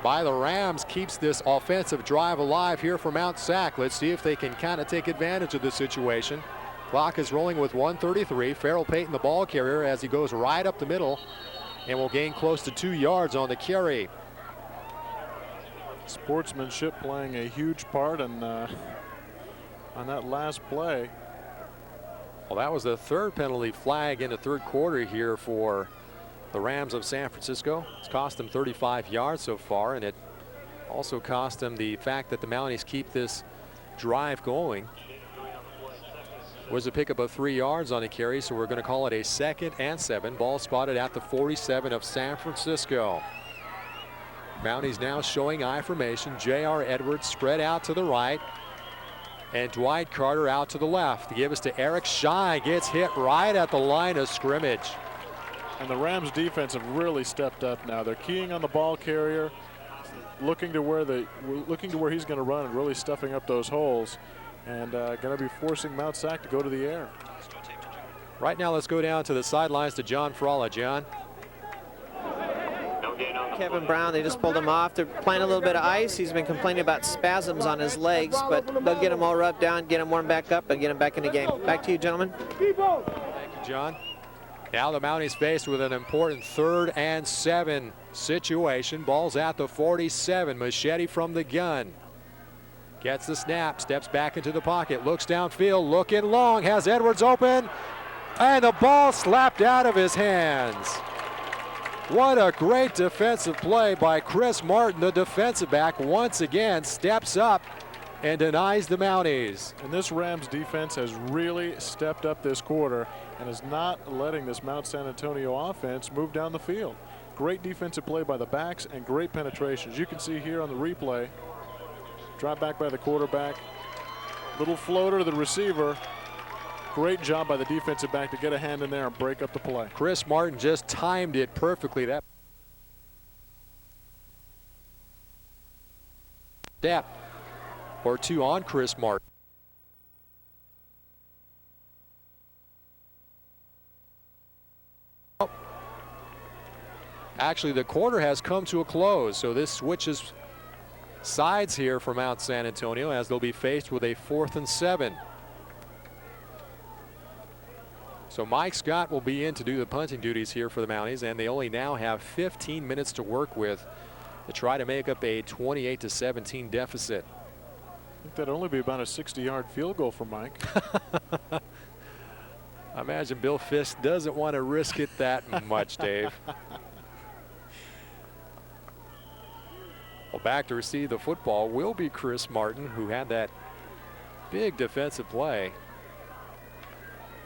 by the Rams keeps this offensive drive alive here for MtSAc. Let's see if they can kind of take advantage of the situation. Clock is rolling with 1:33. Farrell Payton, the ball carrier, as he goes right up the middle and will gain close to 2 yards on the carry. Sportsmanship playing a huge part on that last play. Well, that was the 3rd penalty flag in the 3rd quarter here for the Rams of San Francisco. It's cost them 35 yards so far, and it also cost them the fact that the Mounties keep this drive going. Was a pickup of 3 yards on the carry, so we're going to call it a 2nd and 7. Ball spotted at the 47 of San Francisco. Mounties now showing I formation. J.R. Edwards spread out to the right, and Dwight Carter out to the left. To give us to Eric Shine, gets hit right at the line of scrimmage. And the Rams defense have really stepped up now. They're keying on the ball carrier, looking to where he's going to run and really stuffing up those holes, and going to be forcing MtSAc to go to the air. Right now, let's go down to the sidelines to John Fralla. John. Kevin Brown, they just pulled him off. They're playing a little bit of ice. He's been complaining about spasms on his legs, but they'll get him all rubbed down, get him warmed back up, and get him back in the game. Back to you, gentlemen. Thank you, John. Now the Mounties faced with an important 3rd and 7 situation. Ball's at the 47. Machete from the gun. Gets the snap, steps back into the pocket, looks downfield, looking long, has Edwards open, and the ball slapped out of his hands. What a great defensive play by Chris Martin. The defensive back once again steps up and denies the Mounties. And this Rams defense has really stepped up this quarter and is not letting this Mount San Antonio offense move down the field. Great defensive play by the backs and great penetration. As you can see here on the replay, drop back by the quarterback, little floater to the receiver. Great job by the defensive back to get a hand in there and break up the play. Chris Martin just timed it perfectly. That step or 2 on Chris Martin. Actually, the quarter has come to a close, so this switches sides here for Mount San Antonio as they'll be faced with a 4th and 7. So Mike Scott will be in to do the punting duties here for the Mounties, and they only now have 15 minutes to work with to try to make up a 28-17 deficit. I think that'd only be about a 60-yard field goal for Mike. I imagine Bill Fisk doesn't want to risk it that much, Dave. Well, back to receive the football will be Chris Martin, who had that big defensive play.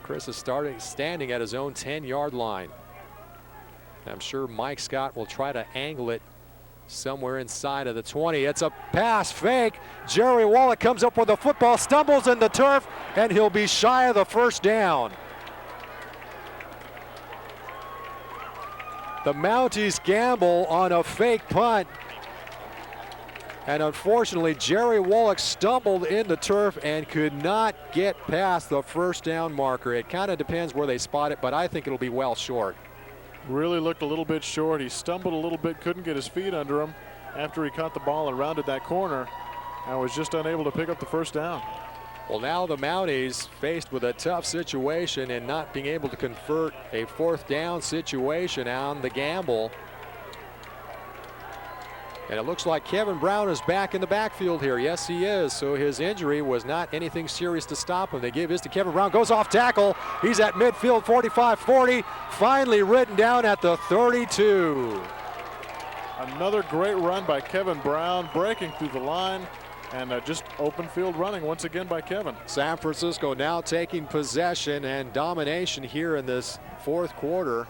Chris is standing at his own 10-yard line. I'm sure Mike Scott will try to angle it somewhere inside of the 20. It's a pass fake. Jerry Wallach comes up with the football, stumbles in the turf, and he'll be shy of the first down. The Mounties gamble on a fake punt. And unfortunately, Jerry Wallach stumbled in the turf and could not get past the first down marker. It kind of depends where they spot it, but I think it'll be well short. Really looked a little bit short. He stumbled a little bit, couldn't get his feet under him after he caught the ball and rounded that corner, and was just unable to pick up the first down. Well, now the Mounties faced with a tough situation and not being able to convert a fourth down situation on the gamble. And it looks like Kevin Brown is back in the backfield here. Yes, he is. So his injury was not anything serious to stop him. They give this to Kevin Brown. Goes off tackle. He's at midfield, 45-40. Finally written down at the 32. Another great run by Kevin Brown, breaking through the line, and just open field running once again by Kevin. San Francisco now taking possession and domination here in this fourth quarter,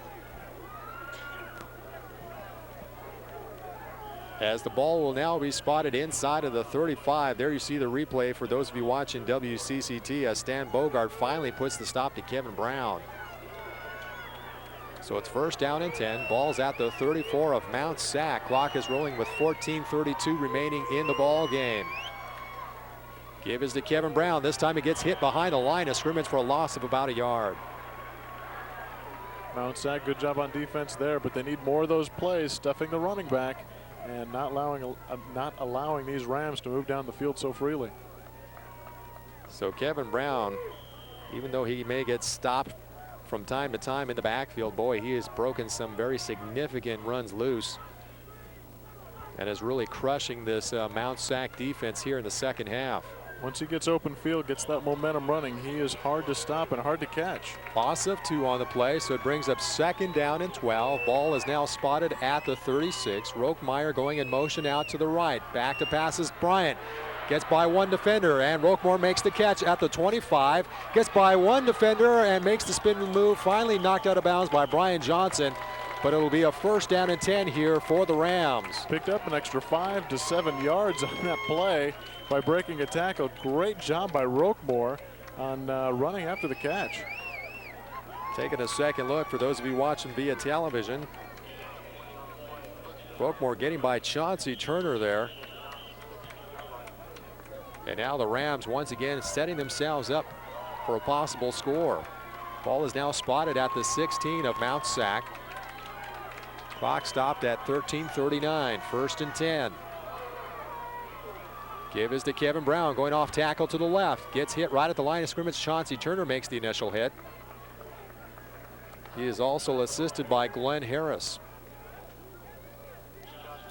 as the ball will now be spotted inside of the 35. There you see the replay for those of you watching WCCT as Stan Bogart finally puts the stop to Kevin Brown. So it's first down and 10. Ball's at the 34 of MtSAc. Clock is rolling with 14:32 remaining in the ball game. Give is to Kevin Brown. This time he gets hit behind the line of scrimmage for a loss of about a yard. MtSAc, good job on defense there, but they need more of those plays, stuffing the running back and not allowing these Rams to move down the field so freely. So Kevin Brown, even though he may get stopped from time to time in the backfield, boy, he has broken some very significant runs loose and is really crushing this MtSAc defense here in the second half. Once he gets open field, gets that momentum running, he is hard to stop and hard to catch. Loss of 2 on the play, so it brings up second down and 12. Ball is now spotted at the 36. Roquemire going in motion out to the right. Back to passes Bryant. Gets by one defender, and Roquemore makes the catch at the 25. Gets by one defender and makes the spin move. Finally knocked out of bounds by Brian Johnson. But it'll be a first down and 10 here for the Rams. Picked up an extra 5 to 7 yards on that play by breaking a tackle. Great job by Roquemore on running after the catch. Taking a second look for those of you watching via television. Roquemore getting by Chauncey Turner there. And now the Rams once again setting themselves up for a possible score. Ball is now spotted at the 16 of MtSAc. Clock stopped at 13:39, first and 10. Give is to Kevin Brown, going off tackle to the left. Gets hit right at the line of scrimmage. Chauncey Turner makes the initial hit. He is also assisted by Glenn Harris.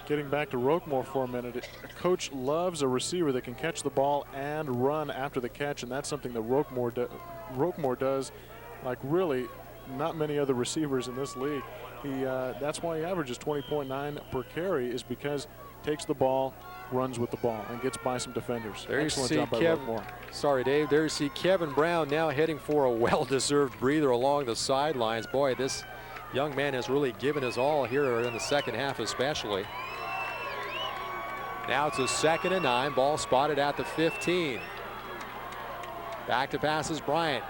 Getting back to Roquemore for a minute, Coach loves a receiver that can catch the ball and run after the catch, and that's something that Roquemore does like really not many other receivers in this league. That's why he averages 20.9 per carry, is because takes the ball, runs with the ball, and gets by some defenders. There Excellent you see job by Roquemore. Sorry, Dave. There you see Kevin Brown now heading for a well-deserved breather along the sidelines. Boy, this young man has really given his all here in the second half especially. Now it's a second and 9. Ball spotted at the 15. Back to passes Bryant.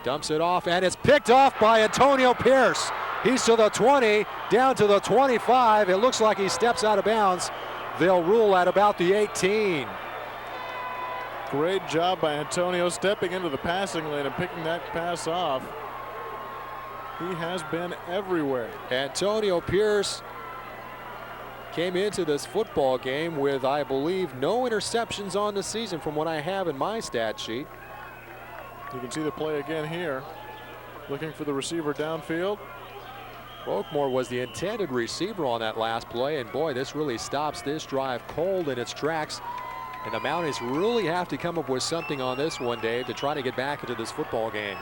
Dumps it off, and it's picked off by Antonio Pierce. He's to the 20, down to the 25. It looks like he steps out of bounds. They'll rule at about the 18. Great job by Antonio stepping into the passing lane and picking that pass off. He has been everywhere. Antonio Pierce came into this football game with, I believe, no interceptions on the season from what I have in my stat sheet. You can see the play again here. Looking for the receiver downfield. Roquemore was the intended receiver on that last play, and boy, this really stops this drive cold in its tracks. And the Mounties really have to come up with something on this one, Dave, to try to get back into this football game.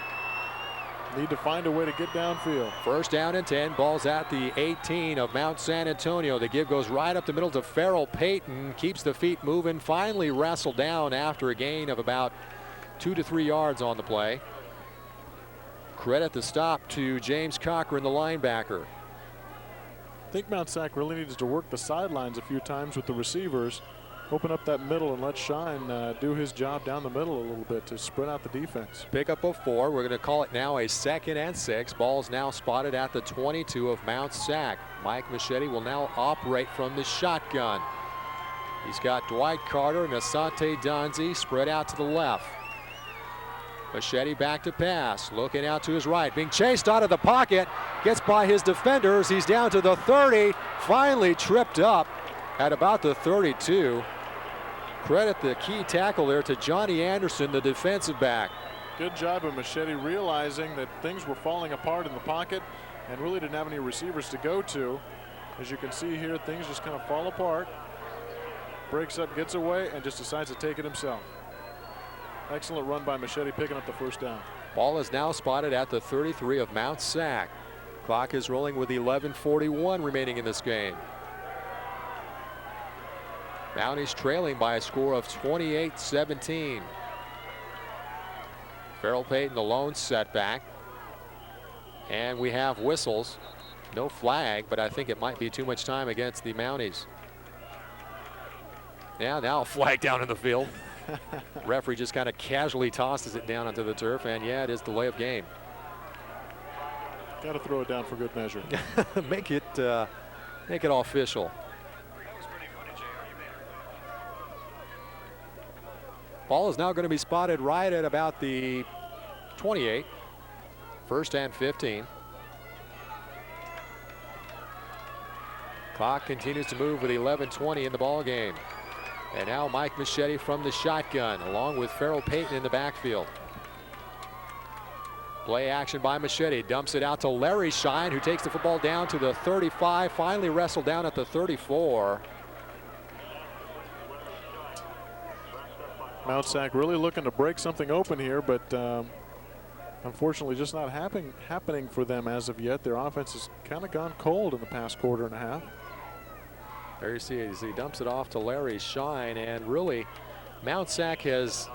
Need to find a way to get downfield. First down and 10. Ball's at the 18 of Mount San Antonio. The give goes right up the middle to Farrell Payton. Keeps the feet moving. Finally wrestled down after a gain of about 2 to 3 yards on the play. Credit the stop to James Cochran, the linebacker. I think MtSAc really needs to work the sidelines a few times with the receivers, open up that middle and let Shine do his job down the middle a little bit to spread out the defense. Pickup of 4. We're going to call it now a 2nd and 6. Ball's now spotted at the 22 of MtSAc. Mike Machete will now operate from the shotgun. He's got Dwight Carter and Asante Donzi spread out to the left. Machete back to pass, looking out to his right, being chased out of the pocket, gets by his defenders. He's down to the 30, finally tripped up at about the 32. Credit the key tackle there to Johnny Anderson, the defensive back. Good job of Machete realizing that things were falling apart in the pocket and really didn't have any receivers to go to. As you can see here, things just kind of fall apart. Breaks up, gets away, and just decides to take it himself. Excellent run by Machete, picking up the first down. Ball is now spotted at the 33 of MtSAc. Clock is rolling with 11:41 remaining in this game. Mounties trailing by a score of 28-17. Farrell Payton, the lone setback. And we have whistles. No flag, but I think it might be too much time against the Mounties. Yeah, now a flag down in the field. Referee just kind of casually tosses it down onto the turf, and yeah, it is delay of game. Got to throw it down for good measure. Make it official. Ball is now going to be spotted right at about the 28. 1st and 15. Clock continues to move with 11:20 in the ball game. And now Mike Machete from the shotgun, along with Farrell Payton in the backfield. Play action by Machete, dumps it out to Larry Shine, who takes the football down to the 35, finally wrestled down at the 34. MtSAc really looking to break something open here, but unfortunately just not happening for them as of yet. Their offense has kind of gone cold in the past quarter and a half. There you see as he dumps it off to Larry Shine, and really MtSAc has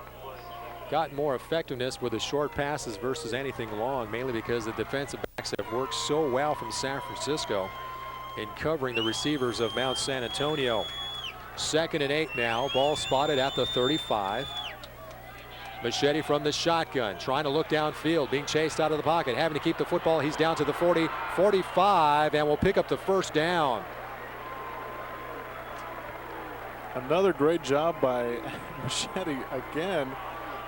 gotten more effectiveness with the short passes versus anything long, mainly because the defensive backs have worked so well from San Francisco in covering the receivers of Mount San Antonio. 2nd and 8 now, ball spotted at the 35. Machete from the shotgun, trying to look downfield, being chased out of the pocket, having to keep the football. He's down to the 40, 45, and will pick up the first down. Another great job by Machete again,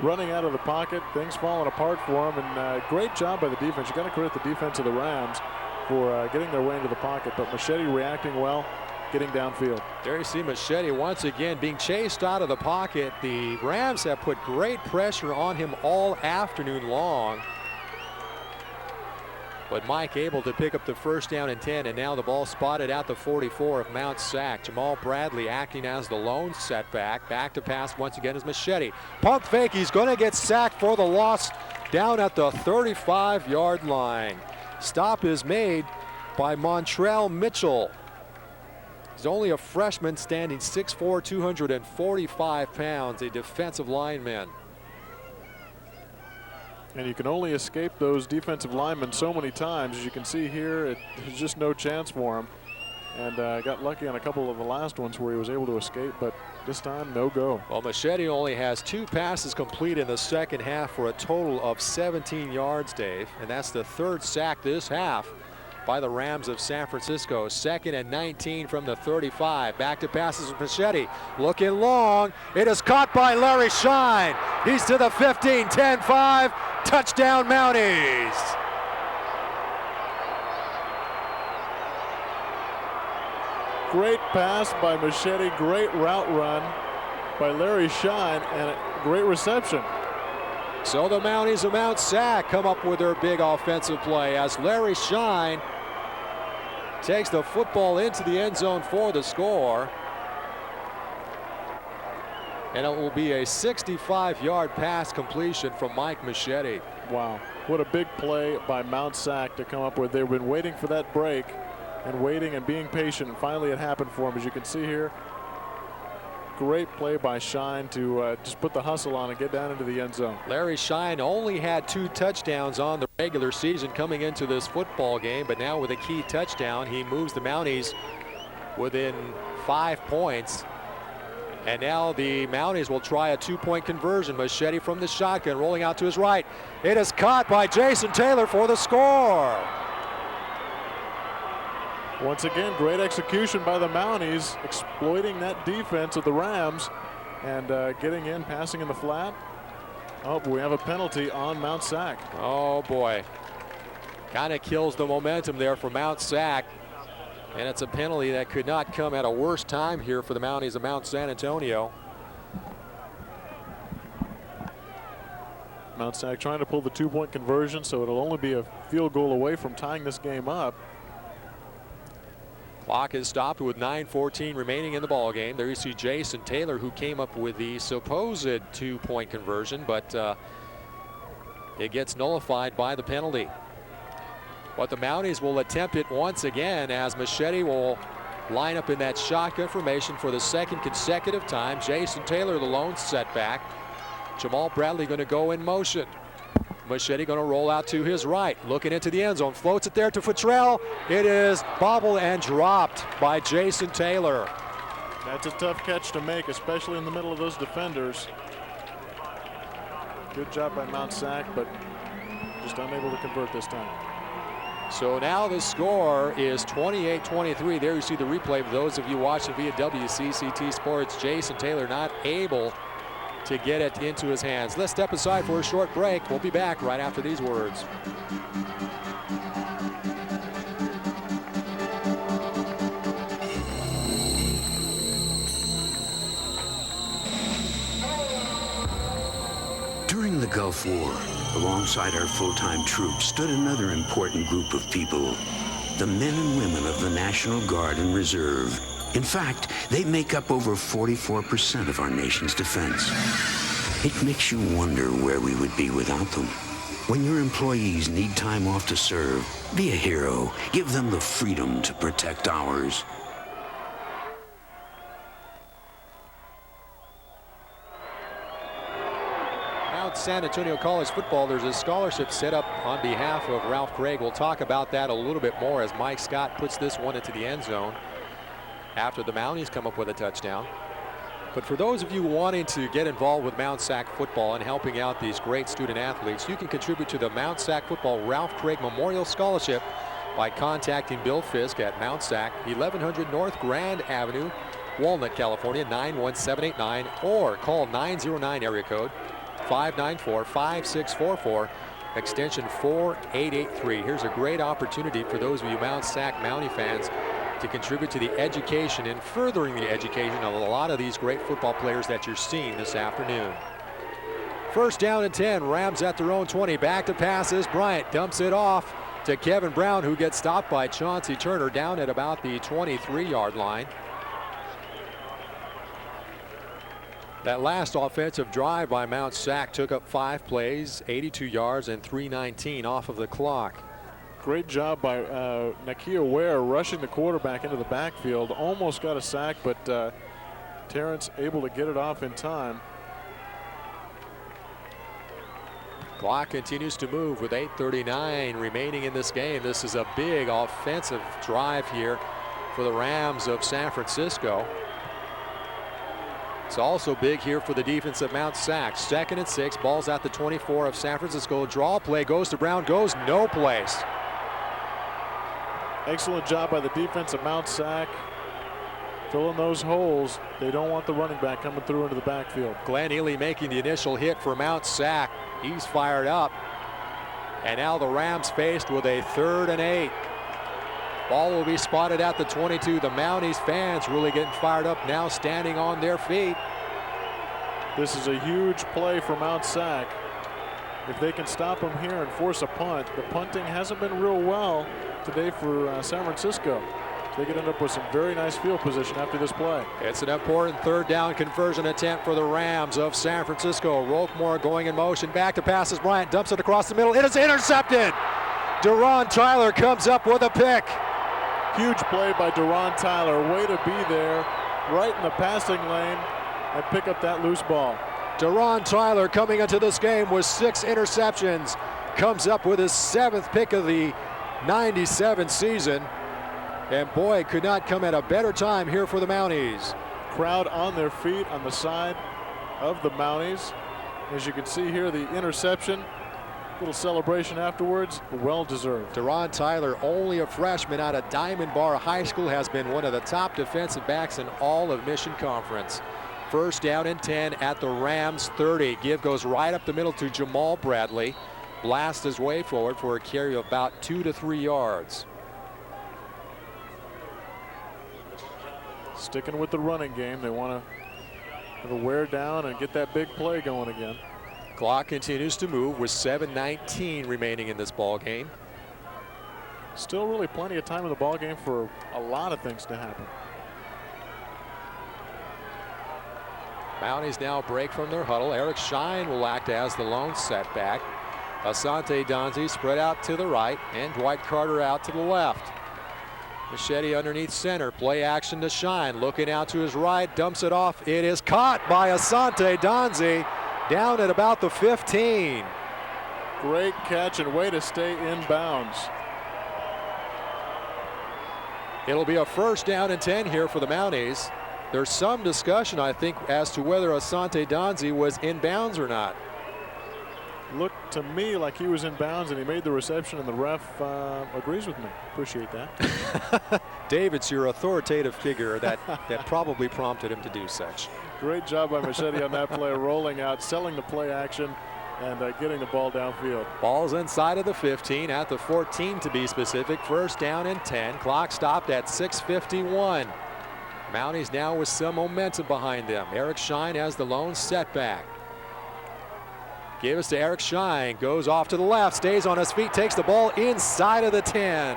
running out of the pocket, things falling apart for him, and great job by the defense. You got to credit the defense of the Rams for getting their way into the pocket, but Machete reacting well, getting downfield. There you see Machete once again being chased out of the pocket. The Rams have put great pressure on him all afternoon long. But Mike able to pick up the first down and 10, and now the ball spotted at the 44 of MtSAc. Jamal Bradley acting as the lone setback. Back to pass once again is Machete. Pump fake, he's going to get sacked for the loss down at the 35-yard line. Stop is made by Montrell Mitchell. He's only a freshman, standing 6'4", 245 pounds, a defensive lineman. And you can only escape those defensive linemen so many times. As you can see here, there's just no chance for him. And got lucky on a couple of the last ones where he was able to escape, but this time, no go. Well, Machete only has 2 passes complete in the second half for a total of 17 yards, Dave. And that's the 3rd sack this half by the Rams of San Francisco. 2nd and 19 from the 35. Back to passes with Machete. Looking long. It is caught by Larry Shine. He's to the 15, 10-5. Touchdown Mounties. Great pass by Machete. Great route run by Larry Shine, and a great reception. So the Mounties of MtSAc come up with their big offensive play as Larry Shine takes the football into the end zone for the score. And it will be a 65-yard pass completion from Mike Machete. Wow, what a big play by MtSAc to come up with. They've been waiting for that break and waiting and being patient, and finally it happened for them. As you can see here, great play by Shine to just put the hustle on and get down into the end zone. Larry Shine only had 2 touchdowns on the regular season coming into this football game, but now with a key touchdown, he moves the Mounties within 5 points. And now the Mounties will try a 2-point conversion. Machete from the shotgun, rolling out to his right. It is caught by Jason Taylor for the score. Once again, great execution by the Mounties, exploiting that defense of the Rams and getting in, passing in the flat. Oh, but we have a penalty on MtSAc. Oh boy, kind of kills the momentum there for MtSAc. And it's a penalty that could not come at a worse time here for the Mounties of Mount San Antonio. MtSAc trying to pull the 2-point conversion, so it'll only be a field goal away from tying this game up. Clock is stopped with 9:14 remaining in the ball game. There you see Jason Taylor, who came up with the supposed 2-point conversion, but it gets nullified by the penalty. But the Mounties will attempt it once again as Machete will line up in that shotgun formation for the 2nd consecutive time. Jason Taylor, the lone setback. Jamal Bradley going to go in motion. Machete going to roll out to his right, looking into the end zone, floats it there to Futrell. It is bobbled and dropped by Jason Taylor. That's a tough catch to make, especially in the middle of those defenders. Good job by MtSAc, but just unable to convert this time. So now the score is 28-23. There you see the replay for those of you watching via WCCT Sports. Jason Taylor not able to get it into his hands. Let's step aside for a short break. We'll be back right after these words. During the Gulf War, alongside our full-time troops stood another important group of people, the men and women of the National Guard and Reserve. In fact, they make up over 44% of our nation's defense. It makes you wonder where we would be without them. When your employees need time off to serve, be a hero. Give them the freedom to protect ours. San Antonio College football, there's a scholarship set up on behalf of Ralph Craig. We'll talk about that a little bit more as Mike Scott puts this one into the end zone after the Mounties come up with a touchdown. But for those of you wanting to get involved with MtSAc football and helping out these great student athletes, you can contribute to the MtSAc Football Ralph Craig Memorial Scholarship by contacting Bill Fisk at MtSAc, 1100 North Grand Avenue, Walnut, California, 91789, or call 909 area code 594-5644, extension 4883. Here's a great opportunity for those of you MtSAc Mountie fans to contribute to the education and furthering the education of a lot of these great football players that you're seeing this afternoon. First down and 10, Rams at their own 20. Back to passes. Bryant dumps it off to Kevin Brown, who gets stopped by Chauncey Turner down at about the 23-yard line. That last offensive drive by MtSAc took up 5 plays, 82 yards, and 3:19 off of the clock. Great job by Nakia Ware rushing the quarterback into the backfield. Almost got a sack, but Terrence able to get it off in time. Clock continues to move with 8:39 remaining in this game. This is a big offensive drive here for the Rams of San Francisco. It's also big here for the defense of MtSAc. 2nd and 6, balls at the 24 of San Francisco. Draw play goes to Brown, goes no place. Excellent job by the defense of MtSAc. Filling those holes. They don't want the running back coming through into the backfield. Glenn Ely making the initial hit for MtSAc. He's fired up. And now the Rams faced with a 3rd and 8. Ball will be spotted at the 22. The Mounties fans really getting fired up now, standing on their feet. This is a huge play for MtSAc. If they can stop them here and force a punt, the punting hasn't been real well today for San Francisco. They could end up with some very nice field position after this play. It's an important 3rd down conversion attempt for the Rams of San Francisco. Roquemore going in motion, back to passes. Bryant dumps it across the middle. It is intercepted. Deron Tyler comes up with a pick. Huge play by Deron Tyler. Way to be there, right in the passing lane. and pick up that loose ball. Deron Tyler coming into this game with 6 interceptions. Comes up with his 7th pick of the 97 season. And boy, could not come at a better time here for the Mounties. Crowd on their feet on the side of the Mounties. As you can see here, the interception, little celebration afterwards, well deserved. Deron Tyler, only a freshman out of Diamond Bar High School, has been one of the top defensive backs in all of Mission Conference. First down and 10 at the Rams 30. Give goes right up the middle to Jamal Bradley. Blasts his way forward for a carry of about 2 to 3 yards. Sticking with the running game. They want to wear down and get that big play going again. Clock continues to move with 7:19 remaining in this ball game. Still really plenty of time in the ball game for a lot of things to happen. Mounties now break from their huddle. Eric Shine will act as the lone setback. Asante Donzi spread out to the right, and Dwight Carter out to the left. Machete underneath center. Play action to Shine. Looking out to his right. Dumps it off. It is caught by Asante Donzi down at about the 15. Great catch and way to stay in bounds. It'll be a first down and 10 here for the Mounties. There's some discussion, I think, as to whether Asante Donzi was in bounds or not. Looked to me like he was in bounds, and he made the reception, and the ref agrees with me. Appreciate that. David's your authoritative figure that probably prompted him to do such. Great job by Machete on that play, rolling out, selling the play action, and getting the ball downfield. Ball's inside of the 15, at the 14 to be specific. First down and 10. Clock stopped at 6:51. Mounties now with some momentum behind them. Eric Shine has the lone setback. Give us to Eric Shine. Goes off to the left. Stays on his feet. Takes the ball inside of the 10.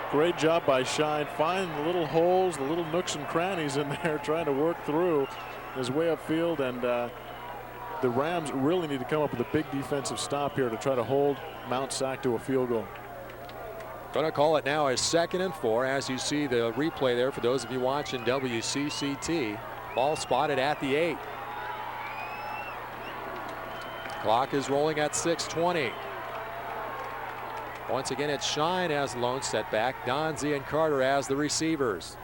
Great job by Shine. Finding the little holes, the little nooks and crannies in there, trying to work through his way upfield. And the Rams really need to come up with a big defensive stop here to try to hold MtSAc to a field goal. Going to call it now a 2nd and 4, as you see the replay there for those of you watching WCCT. Ball spotted at the 8. Clock is rolling at 6:20. Once again, it's Shine as the lone setback. Donzi and Carter as the receivers.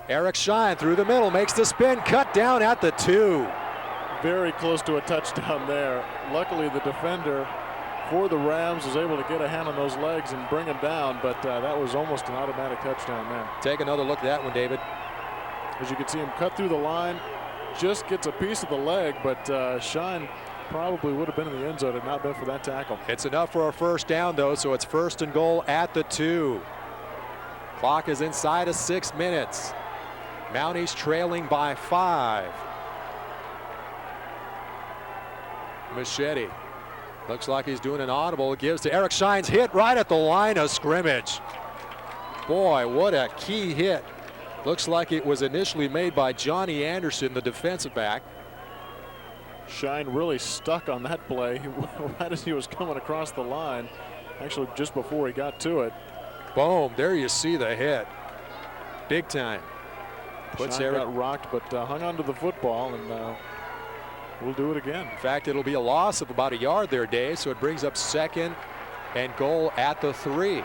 Eric Shine through the middle, makes the spin, cut down at the 2. Very close to a touchdown there. Luckily, the defender for the Rams was able to get a hand on those legs and bring him down, but that was almost an automatic touchdown there. Take another look at that one, David. As you can see him cut through the line, just gets a piece of the leg, but Shine probably would have been in the end zone had not been for that tackle. It's enough for a first down, though, so it's 1st and goal at the 2. Clock is inside of 6 minutes. Mounties trailing by 5. Machete looks like he's doing an audible. Gives to Eric Shine's hit right at the line of scrimmage. Boy, what a key hit. Looks like it was initially made by Johnny Anderson, the defensive back. Shine really stuck on that play right as he was coming across the line, actually just before he got to it. Boom, there you see the hit. Big time. Puts Shine got rocked, but hung onto the football, and we'll do it again. In fact, it'll be a loss of about a yard there, Dave, so it brings up 2nd and goal at the 3.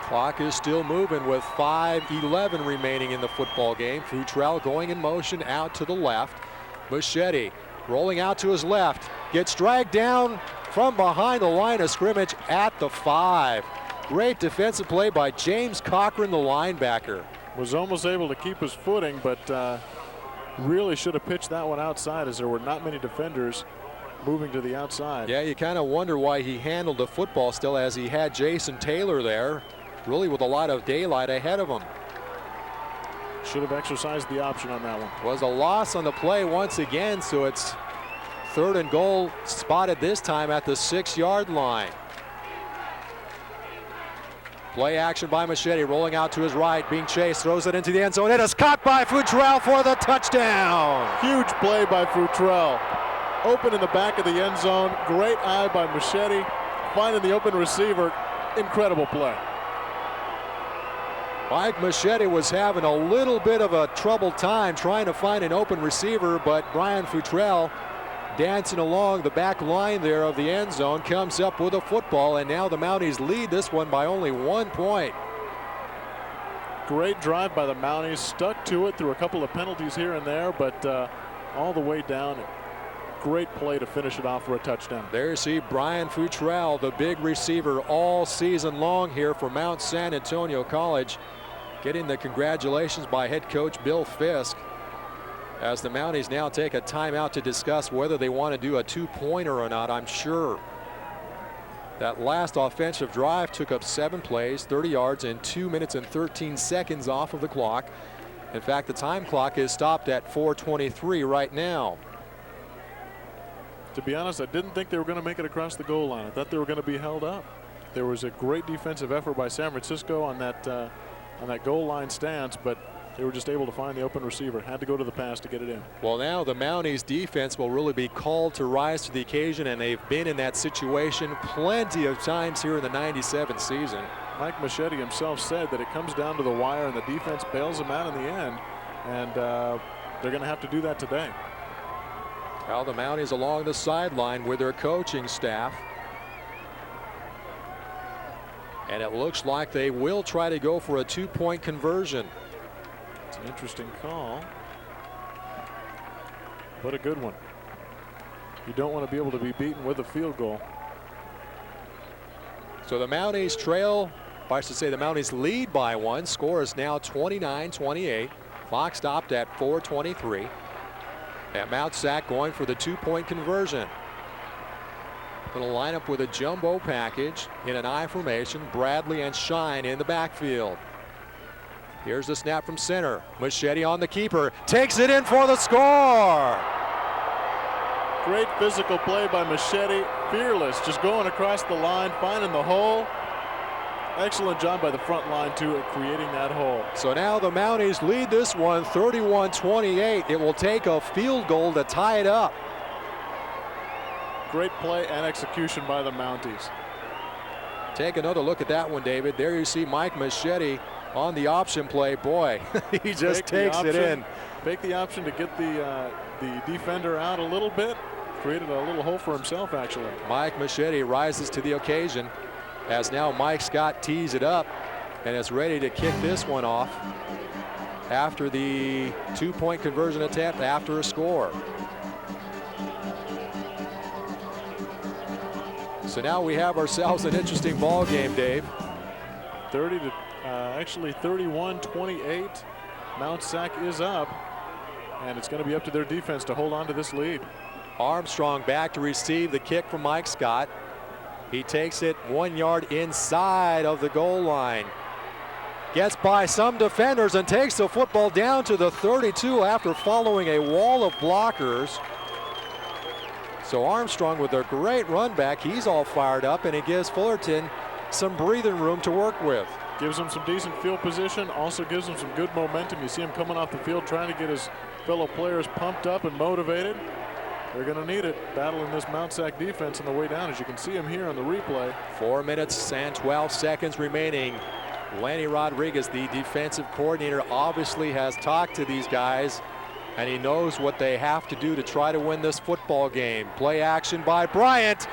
Clock is still moving with 5:11 remaining in the football game. Futrell going in motion out to the left. Machete rolling out to his left. Gets dragged down from behind the line of scrimmage at the 5. Great defensive play by James Cochran, the linebacker. Was almost able to keep his footing, but really should have pitched that one outside, as there were not many defenders moving to the outside. Yeah, you kind of wonder why he handled the football still, as he had Jason Taylor there, really with a lot of daylight ahead of him. Should have exercised the option on that one. Was a loss on the play once again, so it's 3rd and goal, spotted this time at the 6-yard line. Play action by Machete, rolling out to his right, being chased, throws it into the end zone. It is caught by Futrell for the touchdown. Huge play by Futrell. Open in the back of the end zone. Great eye by Machete, finding the open receiver. Incredible play. Mike Machete was having a little bit of a troubled time trying to find an open receiver, but Brian Futrell, dancing along the back line there of the end zone, comes up with a football, and now the Mounties lead this one by only 1 point. Great drive by the Mounties, stuck to it through a couple of penalties here and there, but all the way down. Great play to finish it off for a touchdown. There you see Brian Futrell, the big receiver all season long here for Mount San Antonio College, getting the congratulations by head coach Bill Fisk, as the Mounties now take a timeout to discuss whether they want to do a two-pointer or not. I'm sure that last offensive drive took up 7 plays, 30 yards, and 2 minutes and 13 seconds off of the clock. In fact, the time clock is stopped at 4:23 right now. To be honest, I didn't think they were going to make it across the goal line. I thought they were going to be held up. There was a great defensive effort by San Francisco on that goal line stance, but they were just able to find the open receiver. Had to go to the pass to get it in. Well, now the Mounties defense will really be called to rise to the occasion, and they've been in that situation plenty of times here in the '97 season. Mike Machete himself said that it comes down to the wire and the defense bails them out in the end, and they're going to have to do that today. Now the Mounties along the sideline with their coaching staff. And it looks like they will try to go for a two-point conversion. It's an interesting call, but a good one. You don't want to be able to be beaten with a field goal. So the Mounties trail, or I should say the Mounties lead by 1. Score is now 29-28. Clock stopped at 4:23. And MtSAc going for the two-point conversion. Going to line up with a jumbo package in an I formation. Bradley and Shine in the backfield. Here's the snap from center. Machete on the keeper. Takes it in for the score. Great physical play by Machete. Fearless, just going across the line, finding the hole. Excellent job by the front line, too, at creating that hole. So now the Mounties lead this one 31-28. It will take a field goal to tie it up. Great play and execution by the Mounties. Take another look at that one, David. There you see Mike Machete on the option play. Boy, he just takes it in. Take the option to get the defender out a little bit. Created a little hole for himself, actually. Mike Machete rises to the occasion, as now Mike Scott tees it up and is ready to kick this one off after the two-point conversion attempt after a score. So now we have ourselves an interesting ball game, Dave. 31-28. MtSAc is up, and it's going to be up to their defense to hold on to this lead. Armstrong back to receive the kick from Mike Scott. He takes it 1 yard inside of the goal line. Gets by some defenders and takes the football down to the 32 after following a wall of blockers. So Armstrong with a great run back. He's all fired up, and it gives Fullerton some breathing room to work with. Gives him some decent field position, also gives him some good momentum. You see him coming off the field trying to get his fellow players pumped up and motivated. They're going to need it, battling this MtSAc defense on the way down, as you can see him here on the replay. 4 minutes and 12 seconds remaining. Lenny Rodriguez, the defensive coordinator, obviously has talked to these guys, and he knows what they have to do to try to win this football game. Play action by Bryant,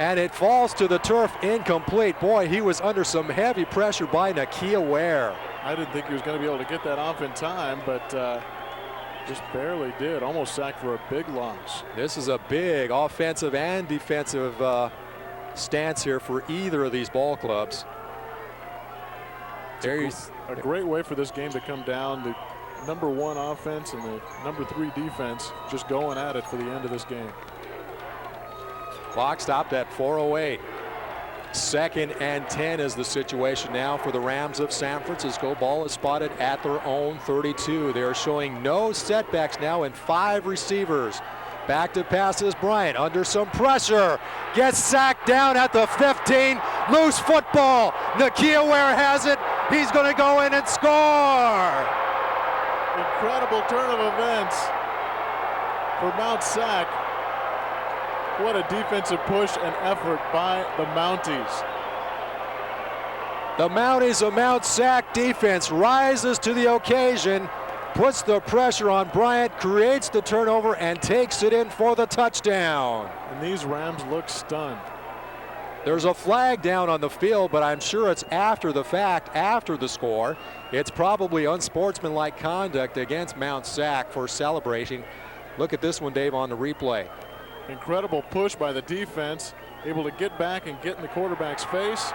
and it falls to the turf, incomplete. Boy, he was under some heavy pressure by Nakia Ware. I didn't think he was going to be able to get that off in time, but just barely did. Almost sacked for a big loss. This is a big offensive and defensive stance here for either of these ball clubs. It's a great way for this game to come down. The #1 offense and the #3 defense just going at it for the end of this game. Clock stopped at 4:08. 2nd and 10 is the situation now for the Rams of San Francisco. Ball is spotted at their own 32. They are showing no setbacks now in 5 receivers. Back to passes Bryant under some pressure. Gets sacked down at the 15. Loose football. Nakia Ware has it. He's going to go in and score. Incredible turn of events for MtSAc. What a defensive push and effort by the Mounties. The Mounties of MtSAc defense rises to the occasion, puts the pressure on Bryant, creates the turnover, and takes it in for the touchdown. And these Rams look stunned. There's a flag down on the field, but I'm sure it's after the fact, after the score. It's probably unsportsmanlike conduct against MtSAc for celebrating. Look at this one, Dave, on the replay. Incredible push by the defense, able to get back and get in the quarterback's face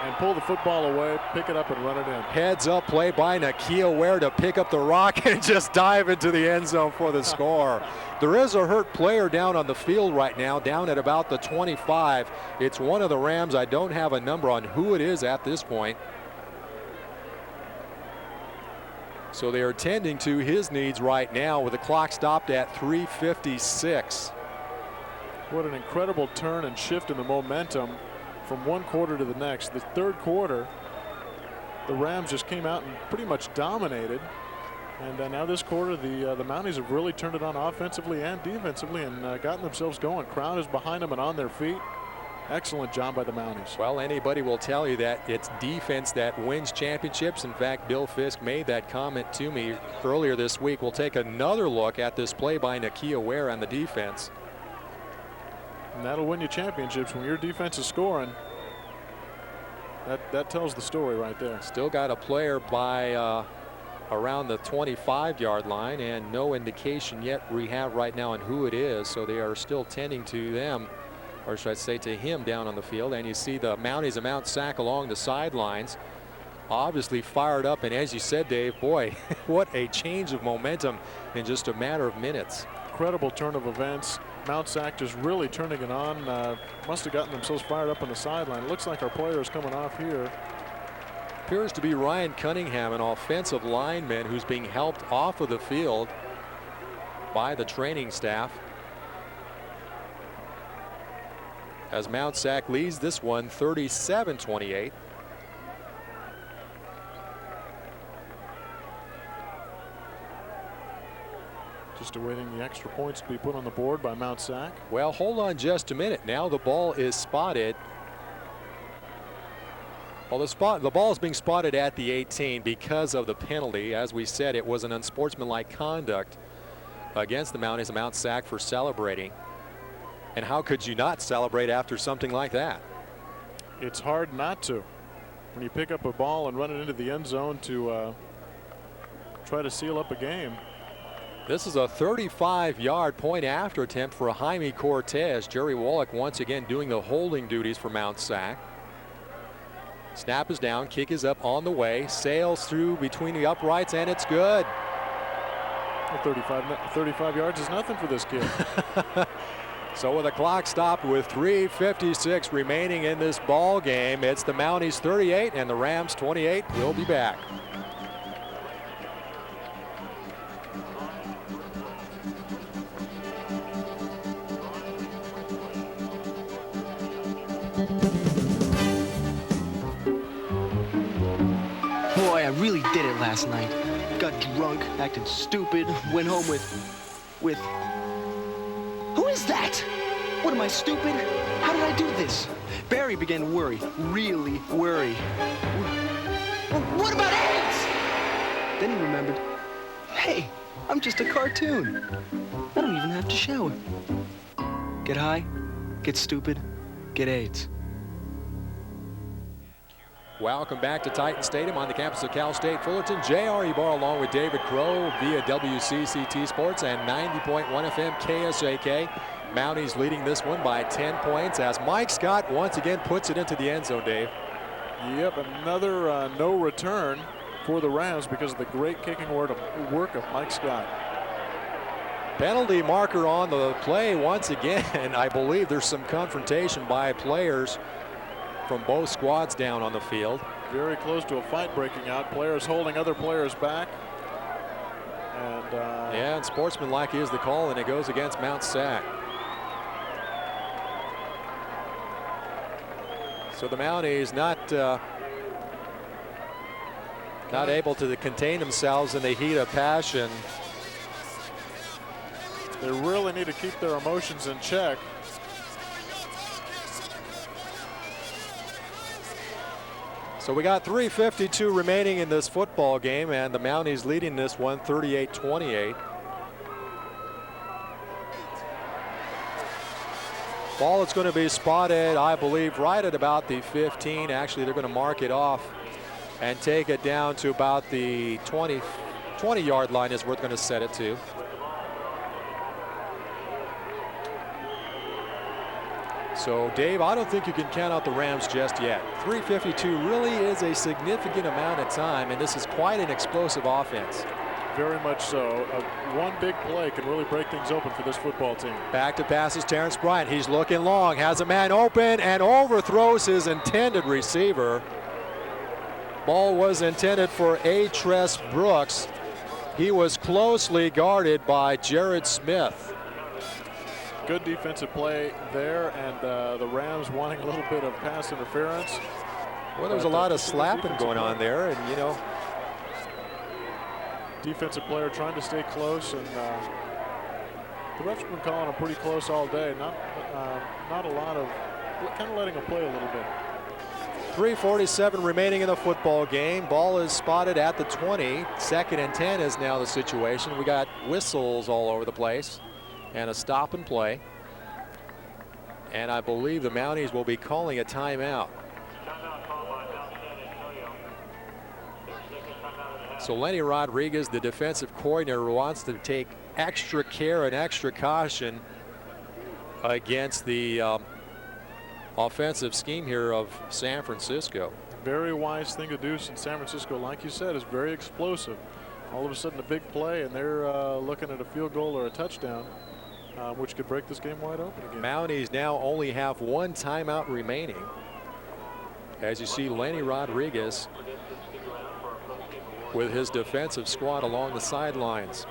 and pull the football away, pick it up and run it in. Heads up play by N'Keal Ware to pick up the rock and just dive into the end zone for the score. There is a hurt player down on the field right now, down at about the 25. It's one of the Rams. I don't have a number on who it is at this point. So they are tending to his needs right now with the clock stopped at 3:56. What an incredible turn and shift in the momentum from one quarter to the next. The third quarter, the Rams just came out and pretty much dominated. And now this quarter, the Mounties have really turned it on offensively and defensively and gotten themselves going. Crowd is behind them and on their feet. Excellent job by the Mounties. Well, anybody will tell you that it's defense that wins championships. In fact, Bill Fisk made that comment to me earlier this week. We'll take another look at this play by N'Keal Ware on the defense. And that'll win you championships when your defense is scoring. That tells the story right there. Still got a player by around the 25-yard line, and no indication yet we have right now on who it is. So they are still tending to them, or should I say to him, down on the field. And you see the Mounties of MtSAc along the sidelines, obviously fired up. And as you said, Dave, boy, what a change of momentum in just a matter of minutes. Incredible turn of events. MtSAc just really turning it on. Must have gotten themselves fired up on the sideline. It looks like our player is coming off here. Appears to be Ryan Cunningham, an offensive lineman who's being helped off of the field by the training staff. As MtSAc leads this one 37-28. Just awaiting the extra points to be put on the board by MtSAc. Well, hold on just a minute. Now the ball is spotted. Well, the ball is being spotted at the 18 because of the penalty. As we said, it was an unsportsmanlike conduct against the Mounties of MtSAc for celebrating. And how could you not celebrate after something like that? It's hard not to. When you pick up a ball and run it into the end zone to try to seal up a game. This is a 35-yard point after attempt for Jaime Cortez. Jerry Wallach once again doing the holding duties for MtSAc. Snap is down, kick is up on the way, sails through between the uprights, and it's good. Well, 35 yards is nothing for this kid. So with the clock stopped with 3:56 remaining in this ball game, it's the Mounties 38 and the Rams 28. We'll be back. Boy, I really did it last night. Got drunk, acted stupid, went home with... Who is that? What, am I stupid? How did I do this? Barry began to worry, really worry. What about AIDS? Then he remembered, hey, I'm just a cartoon. I don't even have to shower. Get high, get stupid, get AIDS. Welcome back to Titan Stadium on the campus of Cal State Fullerton. J.R. Ibarra along with David Crow via WCCT Sports and 90.1 FM KSAK. Mounties leading this one by 10 points as Mike Scott once again puts it into the end zone, Dave. Yep, another no return for the Rams because of the great kicking work of Mike Scott. Penalty marker on the play once again. I believe there's some confrontation by players from both squads down on the field. Very close to a fight breaking out. Players holding other players back. And yeah, and sportsmanlike is the call, and it goes against MtSAc. So the Mounties not able to contain themselves in the heat of passion. They really need to keep their emotions in check. So we got 3:52 remaining in this football game, and the Mounties leading this one 38-28. Ball is going to be spotted, I believe, right at about the 15. Actually, they're going to mark it off and take it down to about the 20-yard line is where they're going to set it to. So, Dave, I don't think you can count out the Rams just yet. 3:52 really is a significant amount of time, and this is quite an explosive offense. Very much so. One big play can really break things open for this football team. Back to passes Terrence Bryant. He's looking long, has a man open, and overthrows his intended receiver. Ball was intended for Tress Brooks. He was closely guarded by Jared Smith. Good defensive play there, and the Rams wanting a little bit of pass interference. Well, there was a lot of slapping going on there, and you know, defensive player trying to stay close, and the refs have been calling him pretty close all day. Not a lot of, kind of letting him play a little bit. 3:47 remaining in the football game. Ball is spotted at the 20. 2nd and 10 is now the situation. We got whistles all over the place and a stop and play. And I believe the Mounties will be calling a timeout. So Lenny Rodriguez, the defensive coordinator, wants to take extra care and extra caution against the offensive scheme here of San Francisco. Very wise thing to do, since San Francisco, like you said, is very explosive. All of a sudden a big play, and they're looking at a field goal or a touchdown, which could break this game wide open again. Mounties now only have one timeout remaining. As you see, Lenny Rodriguez with his defensive squad along the sidelines.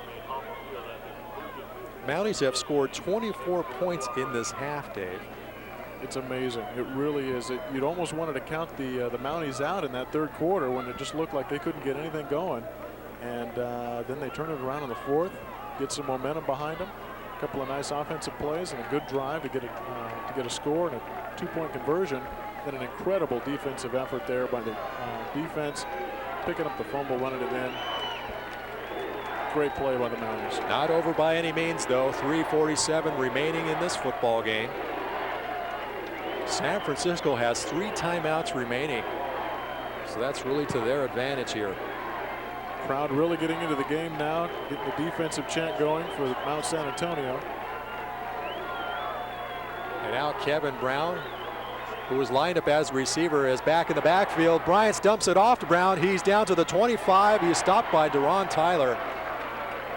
Mounties have scored 24 points in this half, Dave. It's amazing. It really is. You'd almost wanted to count the Mounties out in that third quarter when it just looked like they couldn't get anything going. And then they turn it around in the fourth, get some momentum behind them. A couple of nice offensive plays and a good drive to get a score and a 2-point conversion. Then an incredible defensive effort there by the defense, picking up the fumble, running it in. Great play by the Mounties. Not over by any means, though. 3:47 remaining in this football game. San Francisco has 3 timeouts remaining, so that's really to their advantage here. Crowd really getting into the game now, getting the defensive chant going for Mount San Antonio. And now Kevin Brown, who was lined up as receiver, is back in the backfield. Bryant dumps it off to Brown. He's down to the 25. He's stopped by Deron Tyler,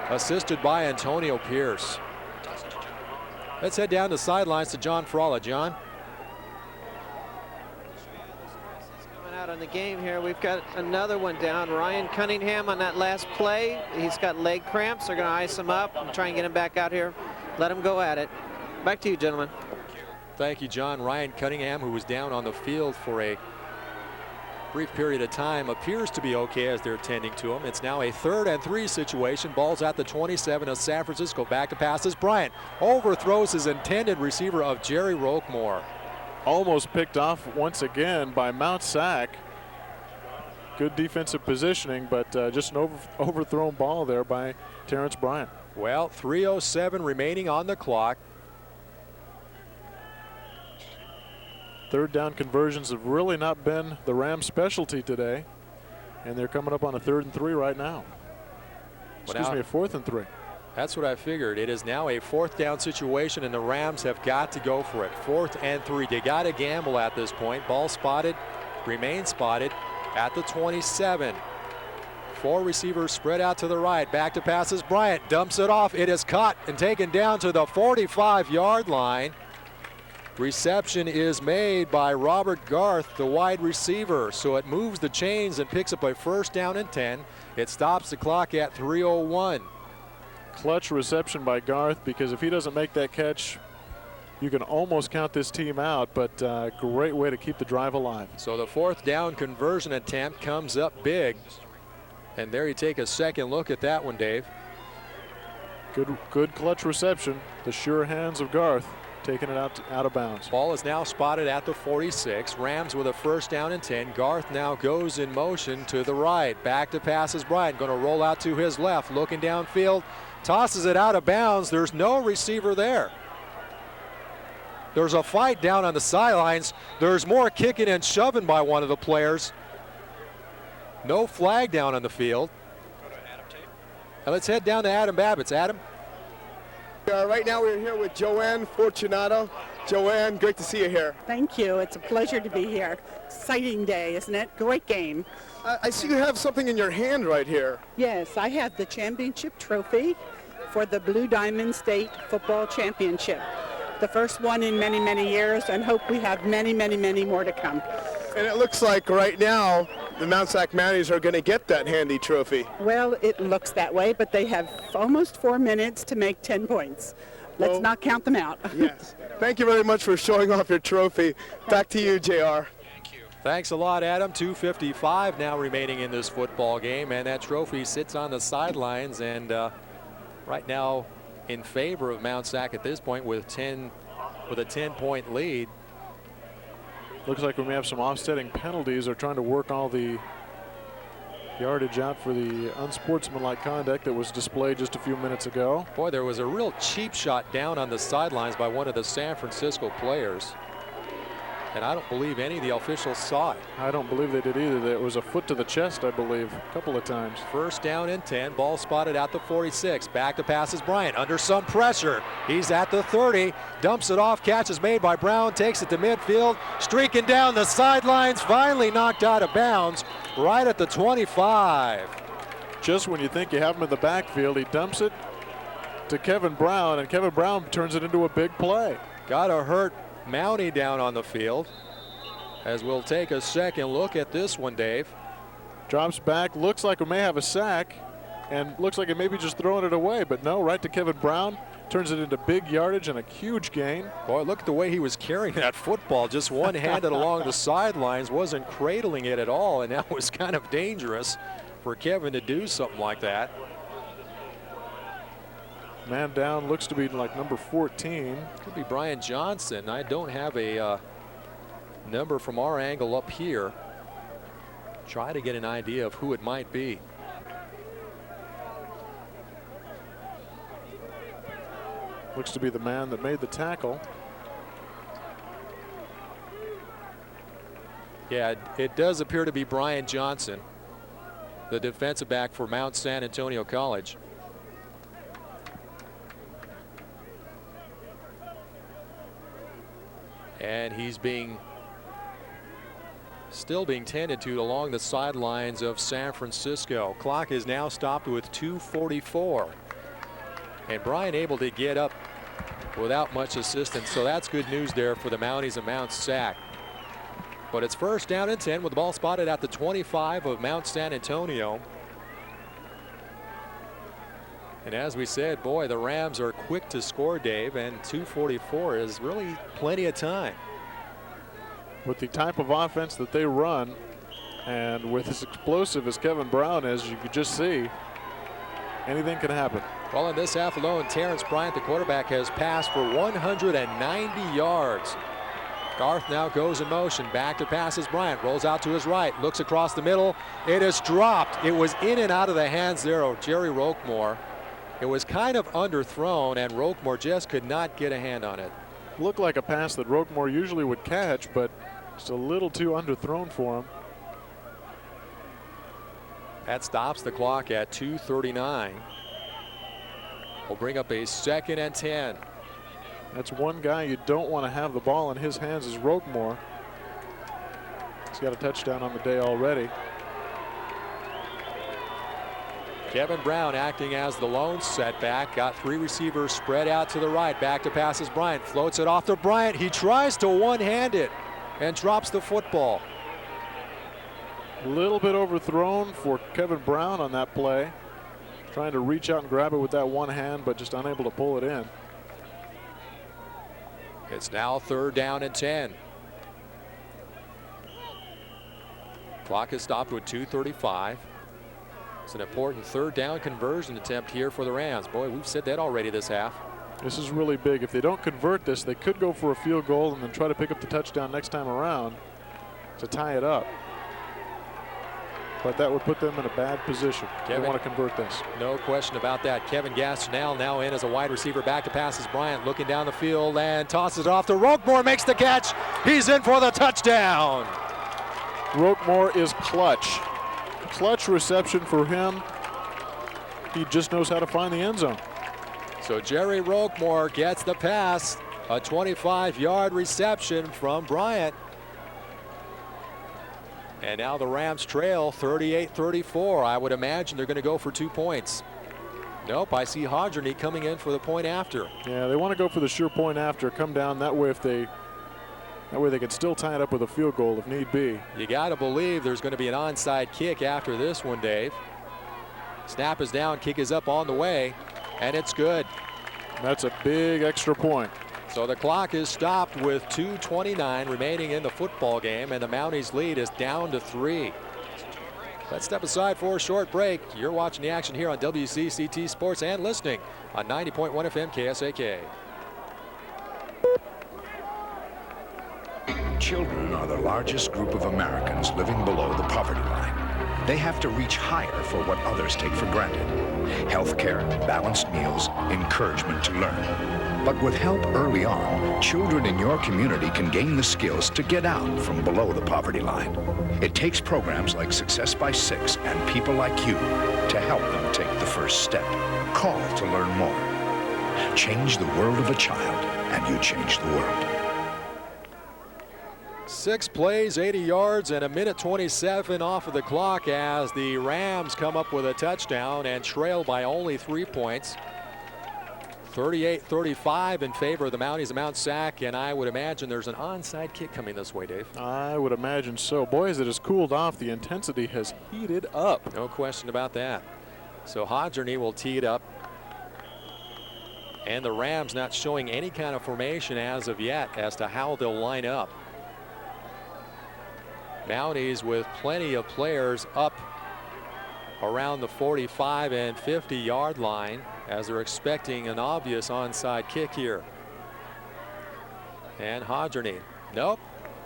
assisted by Antonio Pierce. Let's head down the sidelines to John Fralla. John. Out on the game here, we've got another one down. Ryan Cunningham on that last play. He's got leg cramps. They're going to ice him up and try and get him back out here. Let him go at it. Back to you, gentlemen. Thank you, John. Ryan Cunningham, who was down on the field for a brief period of time, appears to be okay as they're tending to him. It's now a 3rd and 3 situation. Ball's at the 27 of San Francisco. Back to passes. Bryant overthrows his intended receiver of Jerry Roquemore. Almost picked off once again by MtSAc. Good defensive positioning, but just an overthrown ball there by Terrence Bryant. Well, 3:07 remaining on the clock. Third down conversions have really not been the Rams' specialty today, and they're coming up on a 3rd and 3 right now. Excuse me, a 4th and 3. That's what I figured. It is now a 4th down situation, and the Rams have got to go for it. 4th and 3. They got to gamble at this point. Ball spotted, remains spotted at the 27. 4 receivers spread out to the right. Back to passes. Bryant dumps it off. It is caught and taken down to the 45-yard line. Reception is made by Robert Garth, the wide receiver. So it moves the chains and picks up a 1st down and 10. It stops the clock at 3:01. Clutch reception by Garth, because if he doesn't make that catch, you can almost count this team out, but great way to keep the drive alive. So the 4th down conversion attempt comes up big. And there you take a second look at that one, Dave. Good clutch reception. The sure hands of Garth. taking it out of bounds. Ball is now spotted at the 46. Rams with a first down and 10. Garth now goes in motion to the right. Back to pass is Bryant. Going to roll out to his left. Looking downfield. Tosses it out of bounds. There's no receiver there. There's a fight down on the sidelines. There's more kicking and shoving by one of the players. No flag down on the field. Now let's head down to Adam Babbitt's. Adam? Right now we're here with Joanne Fortunato. Joanne, great to see you here. Thank you. It's a pleasure to be here. Exciting day, isn't it? Great game. I see you have something in your hand right here. Yes, I have the championship trophy for the Blue Diamond State Football Championship. The first one in many, many years, and hope we have many, many, many more to come. And it looks like right now the MtSAc Mounties are going to get that handy trophy. Well, it looks that way, but they have almost 4 minutes to make 10 points. Let's not count them out. Yes. Thank you very much for showing off your trophy. Back to you, JR. Thanks a lot, Adam. 2:55 now remaining in this football game, and that trophy sits on the sidelines, and right now in favor of MtSAc at this point with a 10-point lead. Looks like we may have some offsetting penalties. They're trying to work all the yardage out for the unsportsmanlike conduct that was displayed just a few minutes ago. Boy, there was a real cheap shot down on the sidelines by one of the San Francisco players. And I don't believe any of the officials saw it. I don't believe they did either. It was a foot to the chest, I believe, a couple of times. First down and 10. Ball spotted at the 46. Back to pass is Bryant. Under some pressure. He's at the 30. Dumps it off. Catch is made by Brown. Takes it to midfield. Streaking down the sidelines. Finally knocked out of bounds right at the 25. Just when you think you have him in the backfield, he dumps it to Kevin Brown, and Kevin Brown turns it into a big play. Got to hurt Mountie down on the field, as we'll take a second look at this one, Dave. Drops back, looks like we may have a sack, and looks like it may be just throwing it away, but no, right to Kevin Brown. Turns it into big yardage and a huge gain. Boy, look at the way he was carrying that football, just one-handed along the sidelines, wasn't cradling it at all, and that was kind of dangerous for Kevin to do something like that. Man down, looks to be like number 14. Could be Brian Johnson. I don't have a number from our angle up here. Try to get an idea of who it might be. Looks to be the man that made the tackle. Yeah, it does appear to be Brian Johnson, the defensive back for Mount San Antonio College. And he's still being tended to along the sidelines of San Francisco. Clock is now stopped with 2:44. And Brian able to get up without much assistance, so that's good news there for the Mounties of MtSAc. But it's first down and 10 with the ball spotted at the 25 of Mount San Antonio. And as we said, boy, the Rams are quick to score, Dave, and 2:44 is really plenty of time. With the type of offense that they run, and with as explosive as Kevin Brown is, you could just see anything can happen. Well, in this half alone, Terrence Bryant, the quarterback, has passed for 190 yards. Garth now goes in motion. Back to pass is Bryant. Rolls out to his right. Looks across the middle. It is dropped. It was in and out of the hands there of Jerry Roquemore. It was kind of underthrown, and Roquemore just could not get a hand on it. Looked like a pass that Roquemore usually would catch, but just a little too underthrown for him. That stops the clock at 2:39. We'll bring up a second and 10. That's one guy you don't want to have the ball in his hands is Roquemore. He's got a touchdown on the day already. Kevin Brown acting as the lone setback. Got three receivers spread out to the right. Back to pass is Bryant. Floats it off to Bryant. He tries to one-hand it and drops the football. A little bit overthrown for Kevin Brown on that play. Trying to reach out and grab it with that one hand, but just unable to pull it in. It's now third down and 10. Clock is stopped with 2:35. It's an important third down conversion attempt here for the Rams. Boy, we've said that already this half. This is really big. If they don't convert this, they could go for a field goal and then try to pick up the touchdown next time around to tie it up. But that would put them in a bad position. They want to convert this. No question about that. Kevin Gastineau now in as a wide receiver, back to passes Bryant, looking down the field and tosses it off to Roquemore, makes the catch. He's in for the touchdown. Roquemore is clutch. Clutch reception for him. He just knows how to find the end zone. So Jerry Roquemore gets the pass, a 25-yard reception from Bryant. And now the Rams trail 38-34. I would imagine they're going to go for 2 points. Nope, I see Hodgerney coming in for the point after. Yeah, they want to go for the sure point after. Come down that way they can still tie it up with a field goal if need be. You got to believe there's going to be an onside kick after this one, Dave. Snap is down, kick is up on the way, and it's good. That's a big extra point. So the clock is stopped with 2:29 remaining in the football game, and the Mounties lead is down to 3. Let's step aside for a short break. You're watching the action here on WCCT Sports and listening on 90.1 FM KSAK. Children are the largest group of Americans living below the poverty line. They have to reach higher for what others take for granted. Health care, balanced meals, encouragement to learn. But with help early on, children in your community can gain the skills to get out from below the poverty line. It takes programs like Success by 6 and people like you to help them take the first step. Call to learn more. Change the world of a child, and you change the world. 6 plays, 80 yards, and a minute 27 off of the clock as the Rams come up with a touchdown and trail by only 3 points. 38-35 in favor of the Mounties of MtSAc, and I would imagine there's an onside kick coming this way, Dave. I would imagine so. Boy, as it has cooled off, the intensity has heated up. No question about that. So Hodgerney will tee it up. And the Rams not showing any kind of formation as of yet as to how they'll line up. Mounties with plenty of players up around the 45 and 50 yard line as they're expecting an obvious onside kick here. And Hodgerney, nope,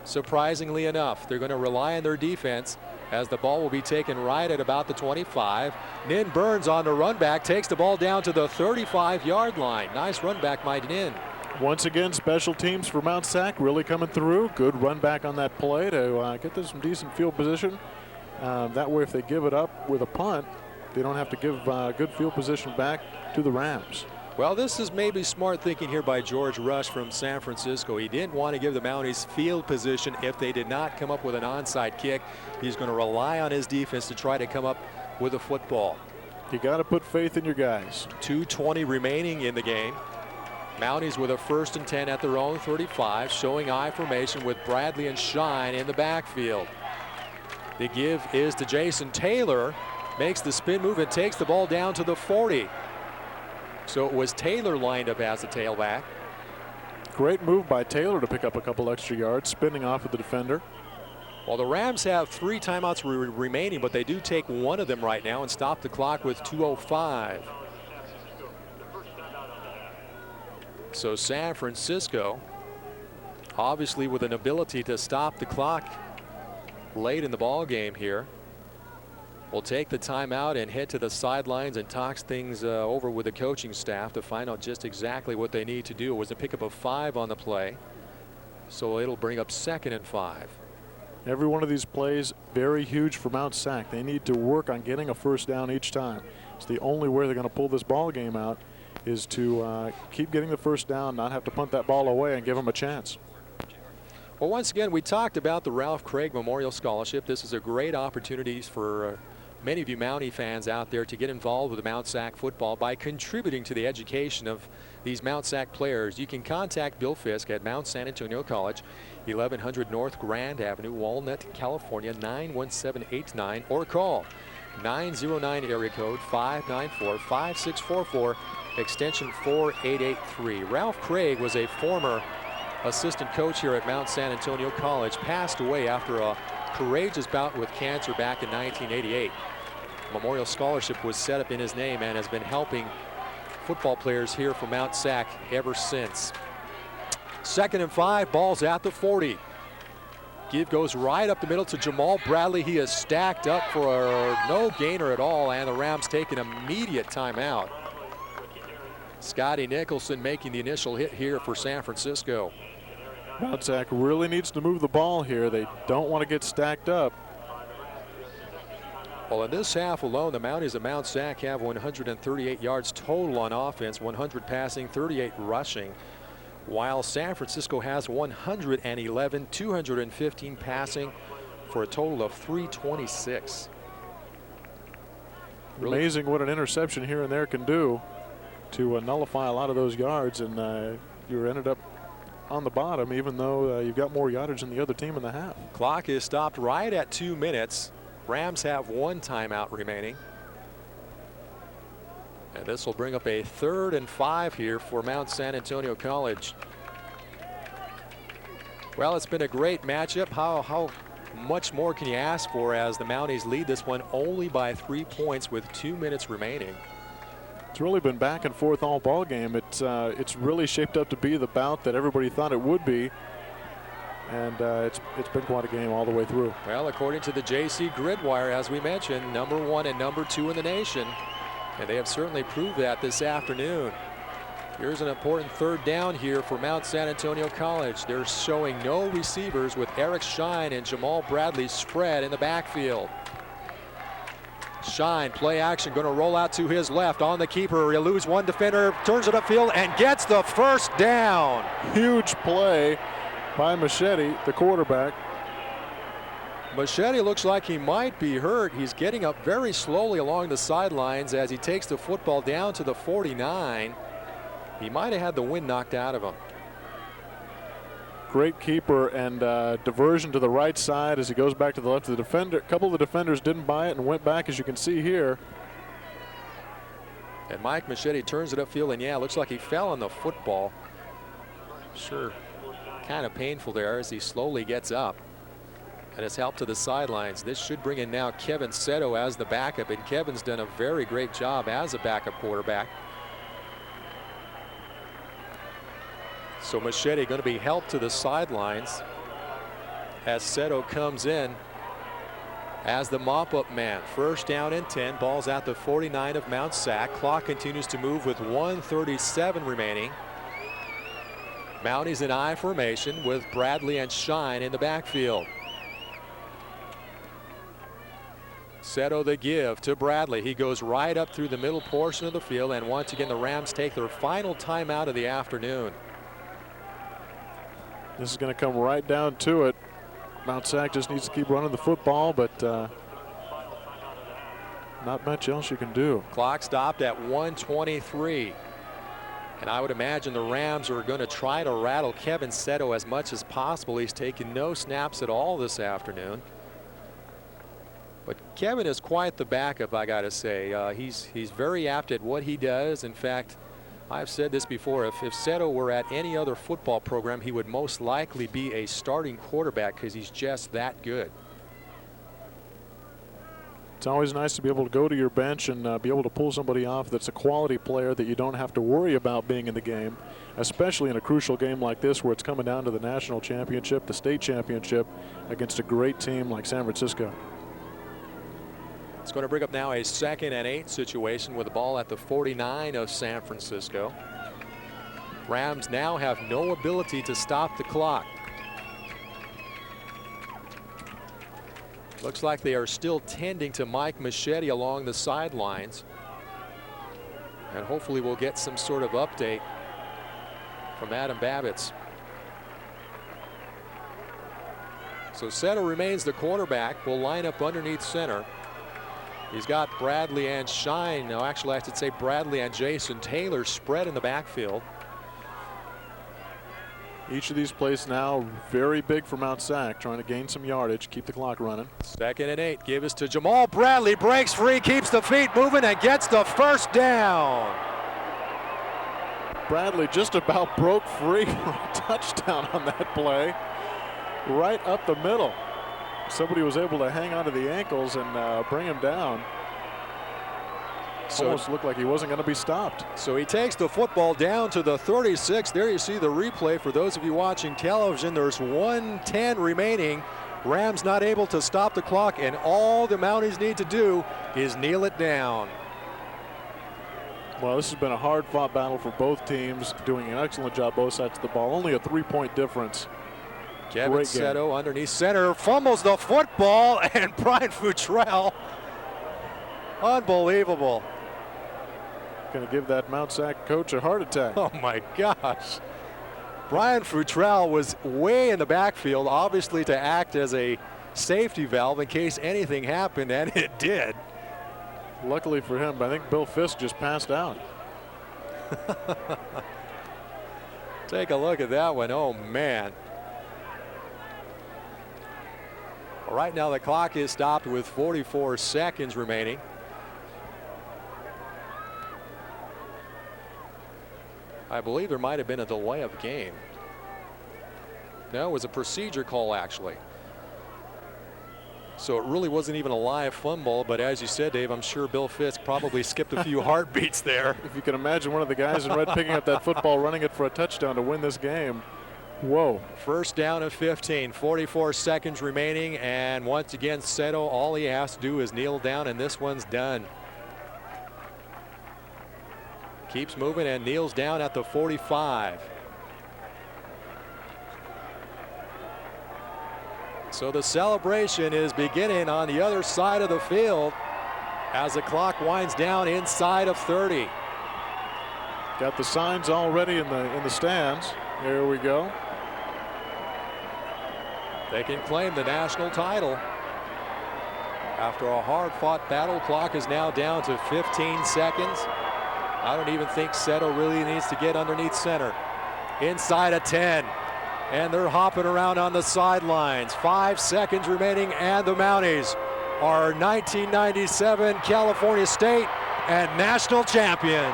surprisingly enough, they're going to rely on their defense as the ball will be taken right at about the 25. Nin Burns on the run back, takes the ball down to the 35 yard line. Nice run back by Nin. Once again, special teams for MtSAc really coming through. Good run back on that play to get them some decent field position. That way, if they give it up with a punt, they don't have to give good field position back to the Rams. Well, this is maybe smart thinking here by George Rush from San Francisco. He didn't want to give the Mounties field position if they did not come up with an onside kick. He's going to rely on his defense to try to come up with a football. You got to put faith in your guys. 2:20 remaining in the game. Mounties with a 1st and 10 at their own 35, showing I formation with Bradley and Shine in the backfield. The give is to Jason Taylor, makes the spin move and takes the ball down to the 40. So it was Taylor lined up as the tailback. Great move by Taylor to pick up a couple extra yards, spinning off of the defender. Well, the Rams have 3 timeouts remaining, but they do take one of them right now and stop the clock with 2:05. So San Francisco, obviously with an ability to stop the clock late in the ball game here, will take the timeout and head to the sidelines and talks things over with the coaching staff to find out just exactly what they need to do. It was a pickup of 5 on the play, so it'll bring up 2nd and 5. Every one of these plays very huge for MtSAc. They need to work on getting a first down each time. It's the only way they're going to pull this ball game out is to keep getting the first down, not have to punt that ball away and give them a chance. Well, once again, we talked about the Ralph Craig Memorial Scholarship. This is a great opportunity for many of you Mountie fans out there to get involved with the MtSAc football by contributing to the education of these MtSAc players. You can contact Bill Fisk at Mount San Antonio College, 1100 North Grand Avenue, Walnut, California, 91789, or call 909 area code 594-5644, extension 4883. Ralph Craig was a former assistant coach here at Mount San Antonio College, passed away after a courageous bout with cancer back in 1988. Memorial Scholarship was set up in his name and has been helping football players here for MtSAc ever since. 2nd and 5, ball's at the 40. Give goes right up the middle to Jamal Bradley. He is stacked up for no gainer at all, and the Rams take an immediate timeout. Scotty Nicholson making the initial hit here for San Francisco. MtSAc really needs to move the ball here. They don't want to get stacked up. Well, in this half alone, the Mounties of MtSAc have 138 yards total on offense, 100 passing, 38 rushing, while San Francisco has 111, 215 passing for a total of 326. Amazing what an interception here and there can do to nullify a lot of those yards, and you ended up on the bottom even though you've got more yardage than the other team in the half. Clock is stopped right at 2 minutes. Rams have 1 timeout remaining. And this will bring up a 3rd and 5 here for Mount San Antonio College. Well, it's been a great matchup. How much more can you ask for as the Mounties lead this one only by 3 points with 2 minutes remaining? It's really been back and forth all ball game. It's really shaped up to be the bout that everybody thought it would be. And it's been quite a game all the way through. Well, according to the JC Gridwire, as we mentioned, #1 and #2 in the nation. And they have certainly proved that this afternoon. Here's an important 3rd down here for Mount San Antonio College. They're showing no receivers with Eric Shine and Jamal Bradley spread in the backfield. Shine, play action, going to roll out to his left on the keeper. He'll lose 1 defender, turns it upfield, and gets the 1st down. Huge play by Machete, the quarterback. Machete looks like he might be hurt. He's getting up very slowly along the sidelines as he takes the football down to the 49. He might have had the wind knocked out of him. Great keeper, and diversion to the right side as he goes back to the left of the defender. A couple of the defenders didn't buy it and went back, as you can see here. And Mike Machete turns it upfield, and yeah, looks like he fell on the football. Sure, kind of painful there as he slowly gets up. And it's helped to the sidelines. This should bring in now Kevin Seto as the backup, and Kevin's done a very great job as a backup quarterback. So Machete going to be helped to the sidelines as Seto comes in as the mop-up man. 1st down and 10. Ball's at the 49 of MtSAc. Clock continues to move with 1:37 remaining. Mounties in I formation with Bradley and Shine in the backfield. Seto the give to Bradley. He goes right up through the middle portion of the field, and once again the Rams take their final timeout of the afternoon. This is going to come right down to it. MtSAc just needs to keep running the football, but not much else you can do. Clock stopped at 1:23. And I would imagine the Rams are going to try to rattle Kevin Seto as much as possible. He's taken no snaps at all this afternoon. But Kevin is quite the backup, I got to say. He's very apt at what he does. In fact, I've said this before. If Seto were at any other football program, he would most likely be a starting quarterback because he's just that good. It's always nice to be able to go to your bench and be able to pull somebody off that's a quality player that you don't have to worry about being in the game, especially in a crucial game like this where it's coming down to the national championship, the state championship, against a great team like San Francisco. It's going to bring up now a 2nd and 8 situation with the ball at the 49 of San Francisco. Rams now have no ability to stop the clock. Looks like they are still tending to Mike Machete along the sidelines. And hopefully we'll get some sort of update from Adam Babbitts. So Seto remains the quarterback. Will line up underneath center. He's got Bradley and Shine. No, actually I should say Bradley and Jason Taylor spread in the backfield. Each of these plays now very big for MtSAc, trying to gain some yardage, keep the clock running. 2nd and 8. Give us to Jamal Bradley. Breaks free, keeps the feet moving, and gets the 1st down. Bradley just about broke free for a touchdown on that play. Right up the middle. Somebody was able to hang onto the ankles and bring him down. Almost looked like he wasn't going to be stopped. So he takes the football down to the 36. There you see the replay. For those of you watching television, there's 1:10 remaining. Rams not able to stop the clock, and all the Mounties need to do is kneel it down. Well, this has been a hard-fought battle for both teams, doing an excellent job both sides of the ball. Only a 3-point difference. Kevin Seto underneath center, fumbles the football, and Brian Futrell. Unbelievable. Going to give that MtSAc coach a heart attack. Oh my gosh. Brian Futrell was way in the backfield, obviously to act as a safety valve in case anything happened, and it did. Luckily for him, but I think Bill Fisk just passed out. Take a look at that one. Oh man. Well, right now the clock is stopped with 44 seconds remaining. I believe there might have been a delay of game. No, it was a procedure call actually. So it really wasn't even a live fumble, but as you said, Dave, I'm sure Bill Fisk probably skipped a few heartbeats there. If you can imagine one of the guys in red picking up that football, running it for a touchdown to win this game. Whoa. First down of 15, 44 seconds remaining, and once again, Seto, all he has to do is kneel down, and this one's done. Keeps moving and kneels down at the 45. So the celebration is beginning on the other side of the field as the clock winds down inside of 30. Got the signs already in the stands. Here we go. They can claim the national title. After a hard-fought battle, clock is now down to 15 seconds. I don't even think Seto really needs to get underneath center. Inside of 10. And they're hopping around on the sidelines. 5 seconds remaining, and the Mounties are 1997 California State and national champions.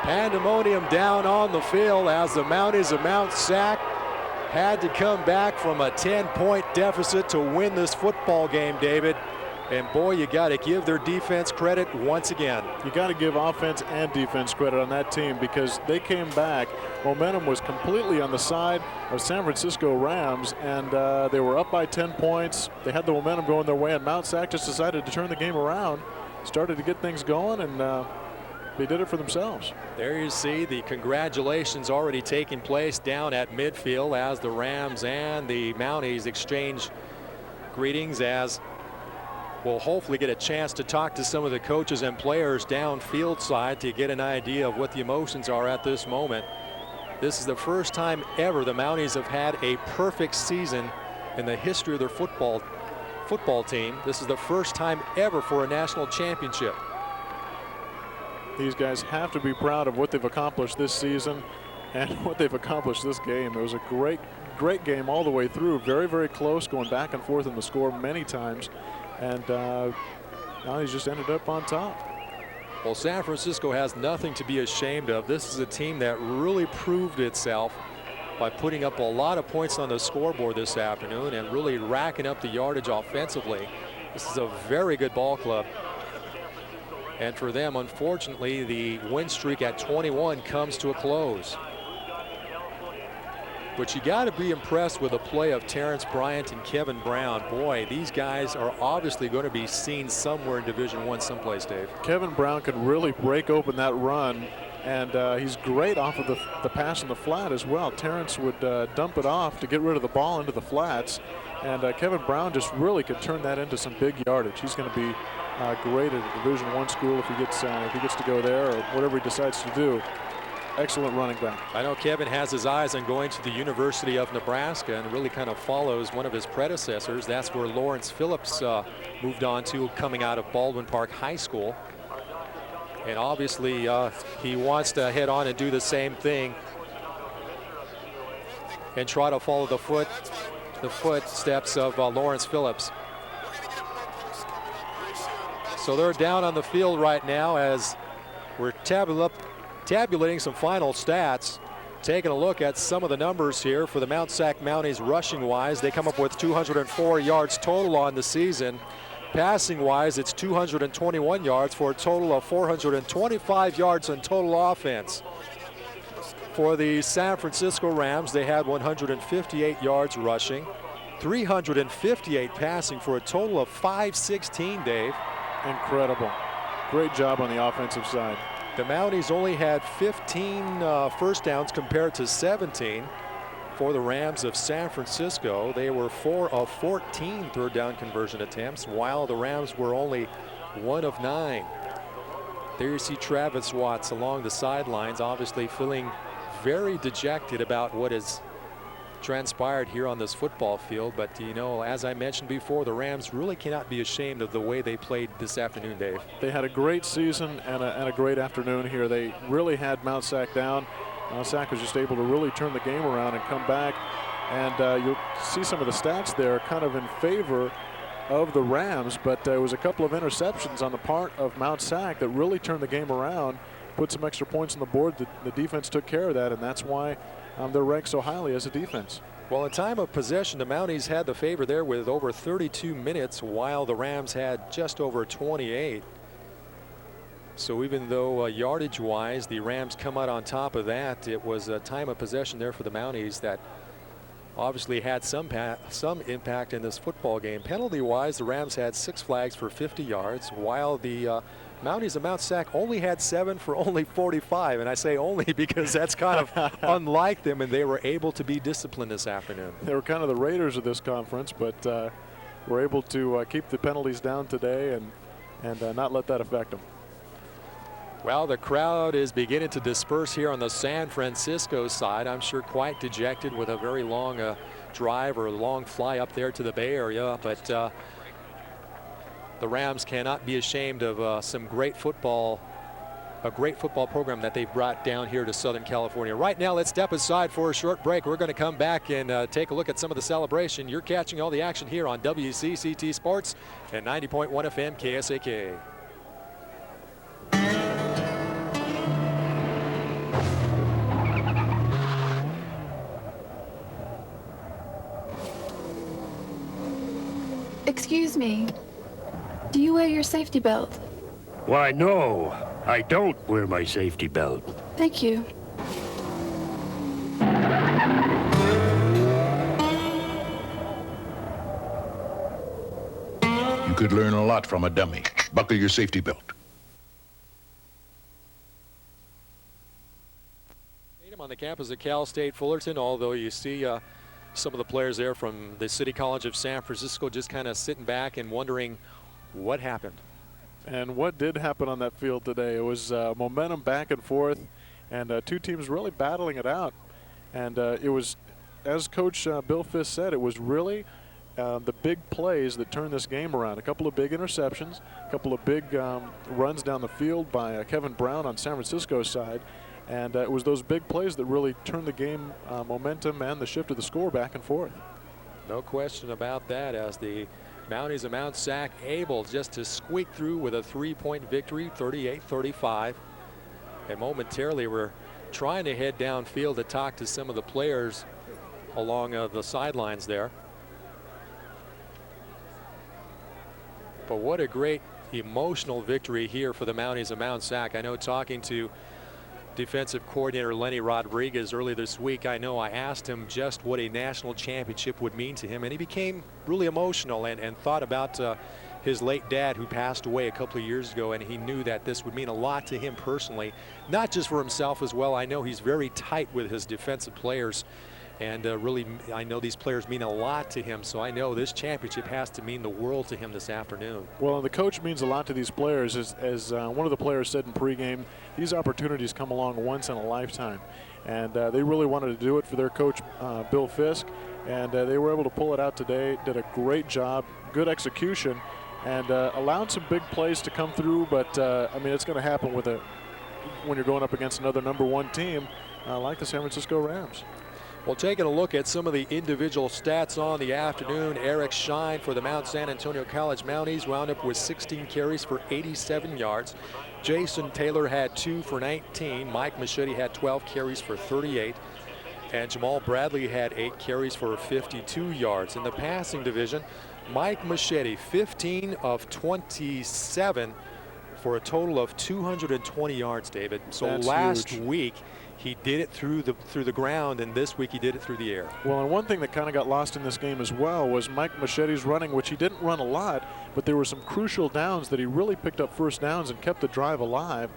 Pandemonium down on the field as the Mounties of MtSAc had to come back from a 10-point deficit to win this football game, David. And boy, you got to give their defense credit once again. You got to give offense and defense credit on that team because they came back. Momentum was completely on the side of San Francisco Rams, and they were up by 10 points. They had the momentum going their way, and MtSAc just decided to turn the game around, started to get things going, and they did it for themselves. There you see the congratulations already taking place down at midfield as the Rams and the Mounties exchange greetings, as we'll hopefully get a chance to talk to some of the coaches and players downfield side to get an idea of what the emotions are at this moment. This is the first time ever the Mounties have had a perfect season in the history of their football team. This is the first time ever for a national championship. These guys have to be proud of what they've accomplished this season and what they've accomplished this game. It was a great game all the way through. Very, very close, going back and forth in the score many times. And now he's just ended up on top. Well, San Francisco has nothing to be ashamed of. This is a team that really proved itself by putting up a lot of points on the scoreboard this afternoon and really racking up the yardage offensively. This is a very good ball club. And for them, unfortunately, the win streak at 21 comes to a close. But you got to be impressed with the play of Terrence Bryant and Kevin Brown. Boy, these guys are obviously going to be seen somewhere in Division I someplace, Dave. Kevin Brown could really break open that run, and he's great off of the pass in the flat as well. Terrence would dump it off to get rid of the ball into the flats, and Kevin Brown just really could turn that into some big yardage. He's going to be great at a Division I school if he gets to go there, or whatever he decides to do. Excellent running back. I know Kevin has his eyes on going to the University of Nebraska and really kind of follows one of his predecessors. That's where Lawrence Phillips moved on to, coming out of Baldwin Park High School. And obviously he wants to head on and do the same thing and try to follow the footsteps of Lawrence Phillips. So they're down on the field right now as we're tabulating some final stats. Taking a look at some of the numbers here for the MtSAc Mounties rushing-wise, they come up with 204 yards total on the season. Passing-wise, it's 221 yards for a total of 425 yards in total offense. For the San Francisco Rams, they had 158 yards rushing, 358 passing for a total of 516, Dave. Incredible. Great job on the offensive side. The Mounties only had 15 first downs compared to 17 for the Rams of San Francisco. They were 4 of 14 third down conversion attempts, while the Rams were only 1 of 9. There you see Travis Watts along the sidelines, obviously feeling very dejected about what has transpired here on this football field. But, you know, as I mentioned before, the Rams really cannot be ashamed of the way they played this afternoon, Dave. They had a great season and a great afternoon here. They really had MtSAc down. MtSAc was just able to really turn the game around and come back. And you'll see some of the stats there kind of in favor of the Rams, but there was a couple of interceptions on the part of MtSAc that really turned the game around, put some extra points on the board. The defense took care of that, and that's why they're ranked so highly as a defense. Well, in time of possession, the Mounties had the favor there with over 32 minutes, while the Rams had just over 28. So even though yardage-wise the Rams come out on top of that, it was a time of possession there for the Mounties that obviously had some impact in this football game. Penalty-wise, the Rams had 6 flags for 50 yards, while the Mounties of MtSAc only had 7 for only 45. And I say only because that's kind of unlike them, and they were able to be disciplined this afternoon. They were kind of the Raiders of this conference, but were able to keep the penalties down today and not let that affect them. Well, the crowd is beginning to disperse here on the San Francisco side. I'm sure quite dejected with a very long drive or a long fly up there to the Bay Area. But the Rams cannot be ashamed of some great football, a great football program that they've brought down here to Southern California. Right now, let's step aside for a short break. We're going to come back and take a look at some of the celebration. You're catching all the action here on WCCT Sports and 90.1 FM KSAK. Excuse me. Do you wear your safety belt? Why, no. I don't wear my safety belt. Thank you. You could learn a lot from a dummy. Buckle your safety belt. On the campus of Cal State Fullerton, although you see some of the players there from the City College of San Francisco just kind of sitting back and wondering what happened. And what did happen on that field today? It was momentum back and forth, and two teams really battling it out. And it was, as Coach Bill Fisk said, it was really the big plays that turned this game around. A couple of big interceptions, a couple of big runs down the field by Kevin Brown on San Francisco's side. And it was those big plays that really turned the game momentum and the shift of the score back and forth. No question about that, as the Mounties of MtSAc able just to squeak through with a 3-point victory, 38-35. And momentarily we're trying to head downfield to talk to some of the players along the sidelines there. But what a great emotional victory here for the Mounties of MtSAc. I know talking to defensive coordinator Lenny Rodriguez early this week, I asked him just what a national championship would mean to him, and he became really emotional and thought about his late dad, who passed away a couple of years ago, and he knew that this would mean a lot to him personally, not just for himself as well. I know he's very tight with his defensive players, and really I know these players mean a lot to him, so I know this championship has to mean the world to him this afternoon. Well, the coach means a lot to these players. As one of the players said in pregame, these opportunities come along once in a lifetime, and they really wanted to do it for their coach Bill Fisk, and they were able to pull it out today. Did a great job, good execution, and allowed some big plays to come through. But I mean, it's going to happen when you're going up against another #1 team like the San Francisco Rams. Well, taking a look at some of the individual stats on the afternoon, Eric Shine for the Mount San Antonio College Mounties wound up with 16 carries for 87 yards. Jason Taylor had 2 for 19. Mike Machete had 12 carries for 38. And Jamal Bradley had 8 carries for 52 yards. In the passing division, Mike Machete, 15 of 27 for a total of 220 yards, David. So That's last huge. week, he did it through the ground, and this week he did it through the air. Well, and one thing that kind of got lost in this game as well was Mike Machete's running, which he didn't run a lot, but there were some crucial downs that he really picked up first downs and kept the drive alive,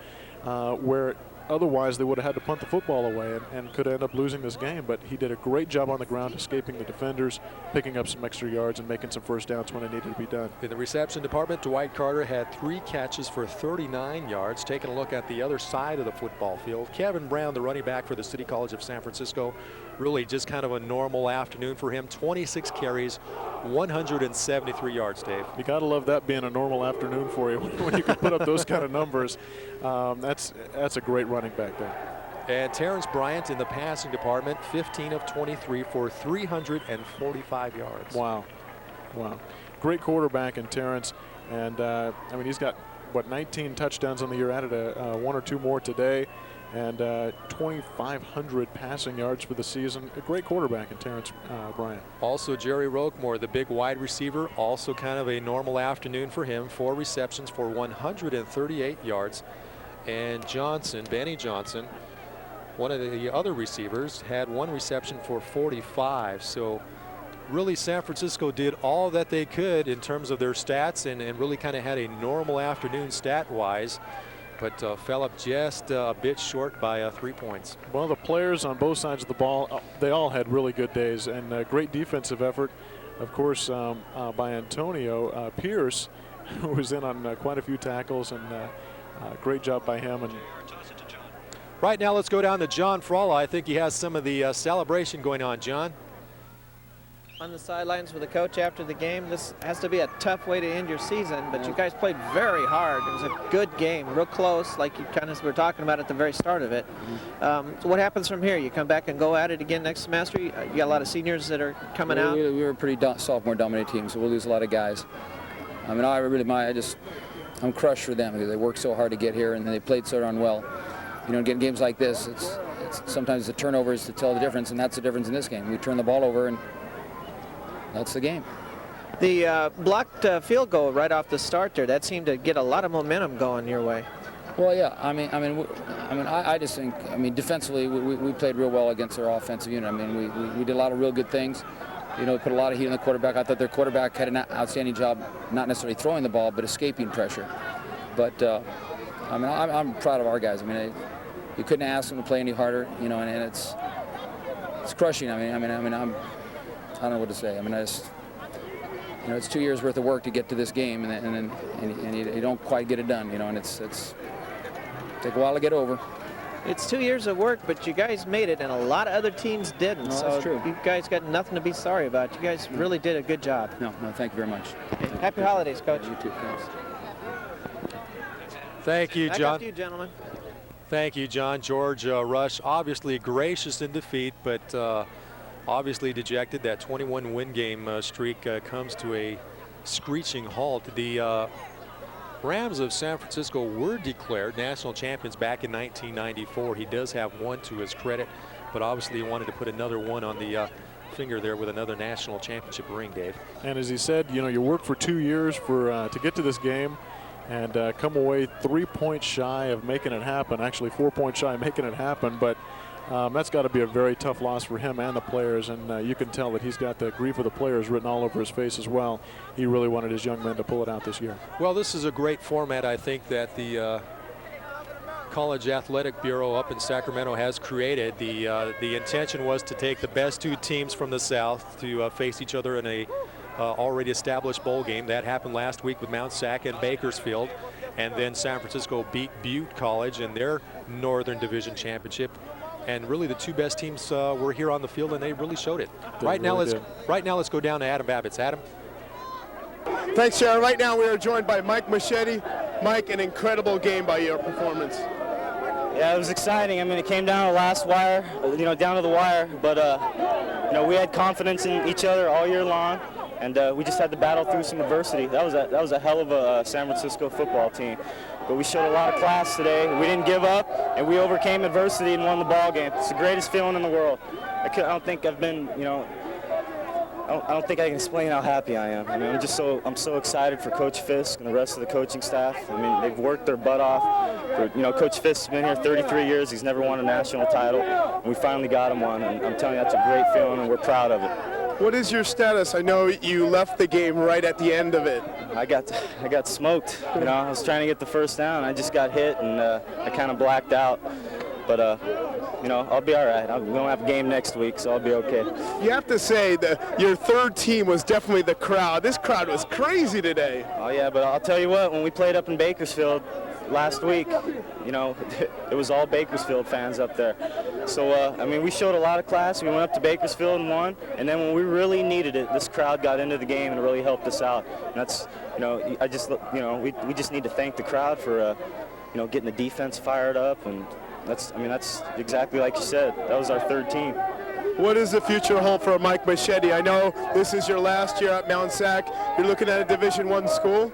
where otherwise they would have had to punt the football away and could end up losing this game. But he did a great job on the ground, escaping the defenders, picking up some extra yards, and making some first downs when it needed to be done. In the reception department, Dwight Carter had 3 catches for 39 yards. Taking a look at the other side of the football field, Kevin Brown, the running back for the City College of San Francisco, really just kind of a normal afternoon for him. 26 carries, 173 yards, Dave. You got to love that being a normal afternoon for you when you can put up those kind of numbers. That's a great running back there. And Terrence Bryant in the passing department, 15 of 23 for 345 yards. Wow. Wow. Great quarterback in Terrence. And, I mean, he's got, what, 19 touchdowns on the year, added 1 or 2 more today, and 2,500 passing yards for the season. A great quarterback in Terrence Bryant. Also, Jerry Roquemore, the big wide receiver, also kind of a normal afternoon for him. 4 receptions for 138 yards. And Johnson, Benny Johnson, one of the other receivers, had 1 reception for 45. So really San Francisco did all that they could in terms of their stats and really kind of had a normal afternoon stat-wise, but fell up just a bit short by 3 points. Well, the players on both sides of the ball, they all had really good days, and great defensive effort, of course, by Antonio Pierce, who was in on quite a few tackles, and great job by him. And right now, let's go down to John Fralla. I think he has some of the celebration going on. John? On the sidelines with the coach after the game. This has to be a tough way to end your season, but you guys played very hard. It was a good game, real close, like you kind of were talking about at the very start of it. So what happens from here? You come back and go at it again next semester? You got a lot of seniors that are coming out? We were a pretty sophomore-dominated team, so we'll lose a lot of guys. I mean, I'm crushed for them because they worked so hard to get here and they played so darn well. You know, getting games like this, it's sometimes the turnovers to tell the difference, and that's the difference in this game. We turn the ball over, and that's the game. The blocked field goal right off the start there, that seemed to get a lot of momentum going your way. Well, yeah. I just think, defensively, we played real well against their offensive unit. I mean, we did a lot of real good things. You know, put a lot of heat on the quarterback. I thought their quarterback had an outstanding job, not necessarily throwing the ball, but escaping pressure. But I'm proud of our guys. I mean, you couldn't ask them to play any harder. You know, and it's crushing. I don't know what to say. I mean, it's 2 years worth of work to get to this game, and you don't quite get it done. You know, and it's take a while to get over. It's 2 years of work, but you guys made it, and a lot of other teams didn't. No, so that's true. You guys got nothing to be sorry about. You guys really did a good job. No, thank you very much. Okay. Happy holidays, Coach. You too, thanks. Thank you, Back John. up to you, gentlemen. Thank you, John. George Rush, obviously gracious in defeat, but obviously dejected. That 21-win game streak comes to a screeching halt. The Rams of San Francisco were declared national champions back in 1994. He does have one to his credit, but obviously he wanted to put another one on the finger there with another national championship ring, Dave. And as he said, you know, you worked for 2 years to get to this game and come away 3 points shy of making it happen. Actually, 4 points shy of making it happen, but that's got to be a very tough loss for him and the players, and you can tell that he's got the grief of the players written all over his face as well. He really wanted his young men to pull it out this year. Well, this is a great format, I think, that the College Athletic Bureau up in Sacramento has created. The intention was to take the best 2 teams from the South to face each other in a already established bowl game. That happened last week with MtSAc and Bakersfield, and then San Francisco beat Butte College in their Northern Division Championship. And really, the 2 best teams were here on the field, and they really showed it. Right now, let's go down to Adam Babbitts. Adam. Thanks, Sharon. Right now, we are joined by Mike Machete. Mike, an incredible game by your performance. Yeah, it was exciting. I mean, it came down to the last wire, down to the wire. But, we had confidence in each other all year long, and we just had to battle through some adversity. That was a hell of a San Francisco football team. But we showed a lot of class today. We didn't give up, and we overcame adversity and won the ball game. It's the greatest feeling in the world. I don't think I've been, I don't think I can explain how happy I am. I mean, I'm so excited for Coach Fisk and the rest of the coaching staff. I mean, they've worked their butt off. Coach Fisk's been here 33 years. He's never won a national title, and we finally got him one. And I'm telling you, that's a great feeling, and we're proud of it. What is your status? I know you left the game right at the end of it. I got smoked. I was trying to get the first down. I just got hit, and I kind of blacked out. But I'll be all right. We don't have a game next week, so I'll be okay. You have to say that your third team was definitely the crowd. This crowd was crazy today. Oh yeah, but I'll tell you what. When we played up in Bakersfield last week, it was all Bakersfield fans up there. So, I mean, we showed a lot of class. We went up to Bakersfield and won. And then when we really needed it, this crowd got into the game and really helped us out. And that's, we just need to thank the crowd for, getting the defense fired up. And that's exactly like you said. That was our third team. What does the future hold for Mike Machete? I know this is your last year at MtSAc. You're looking at a Division I school?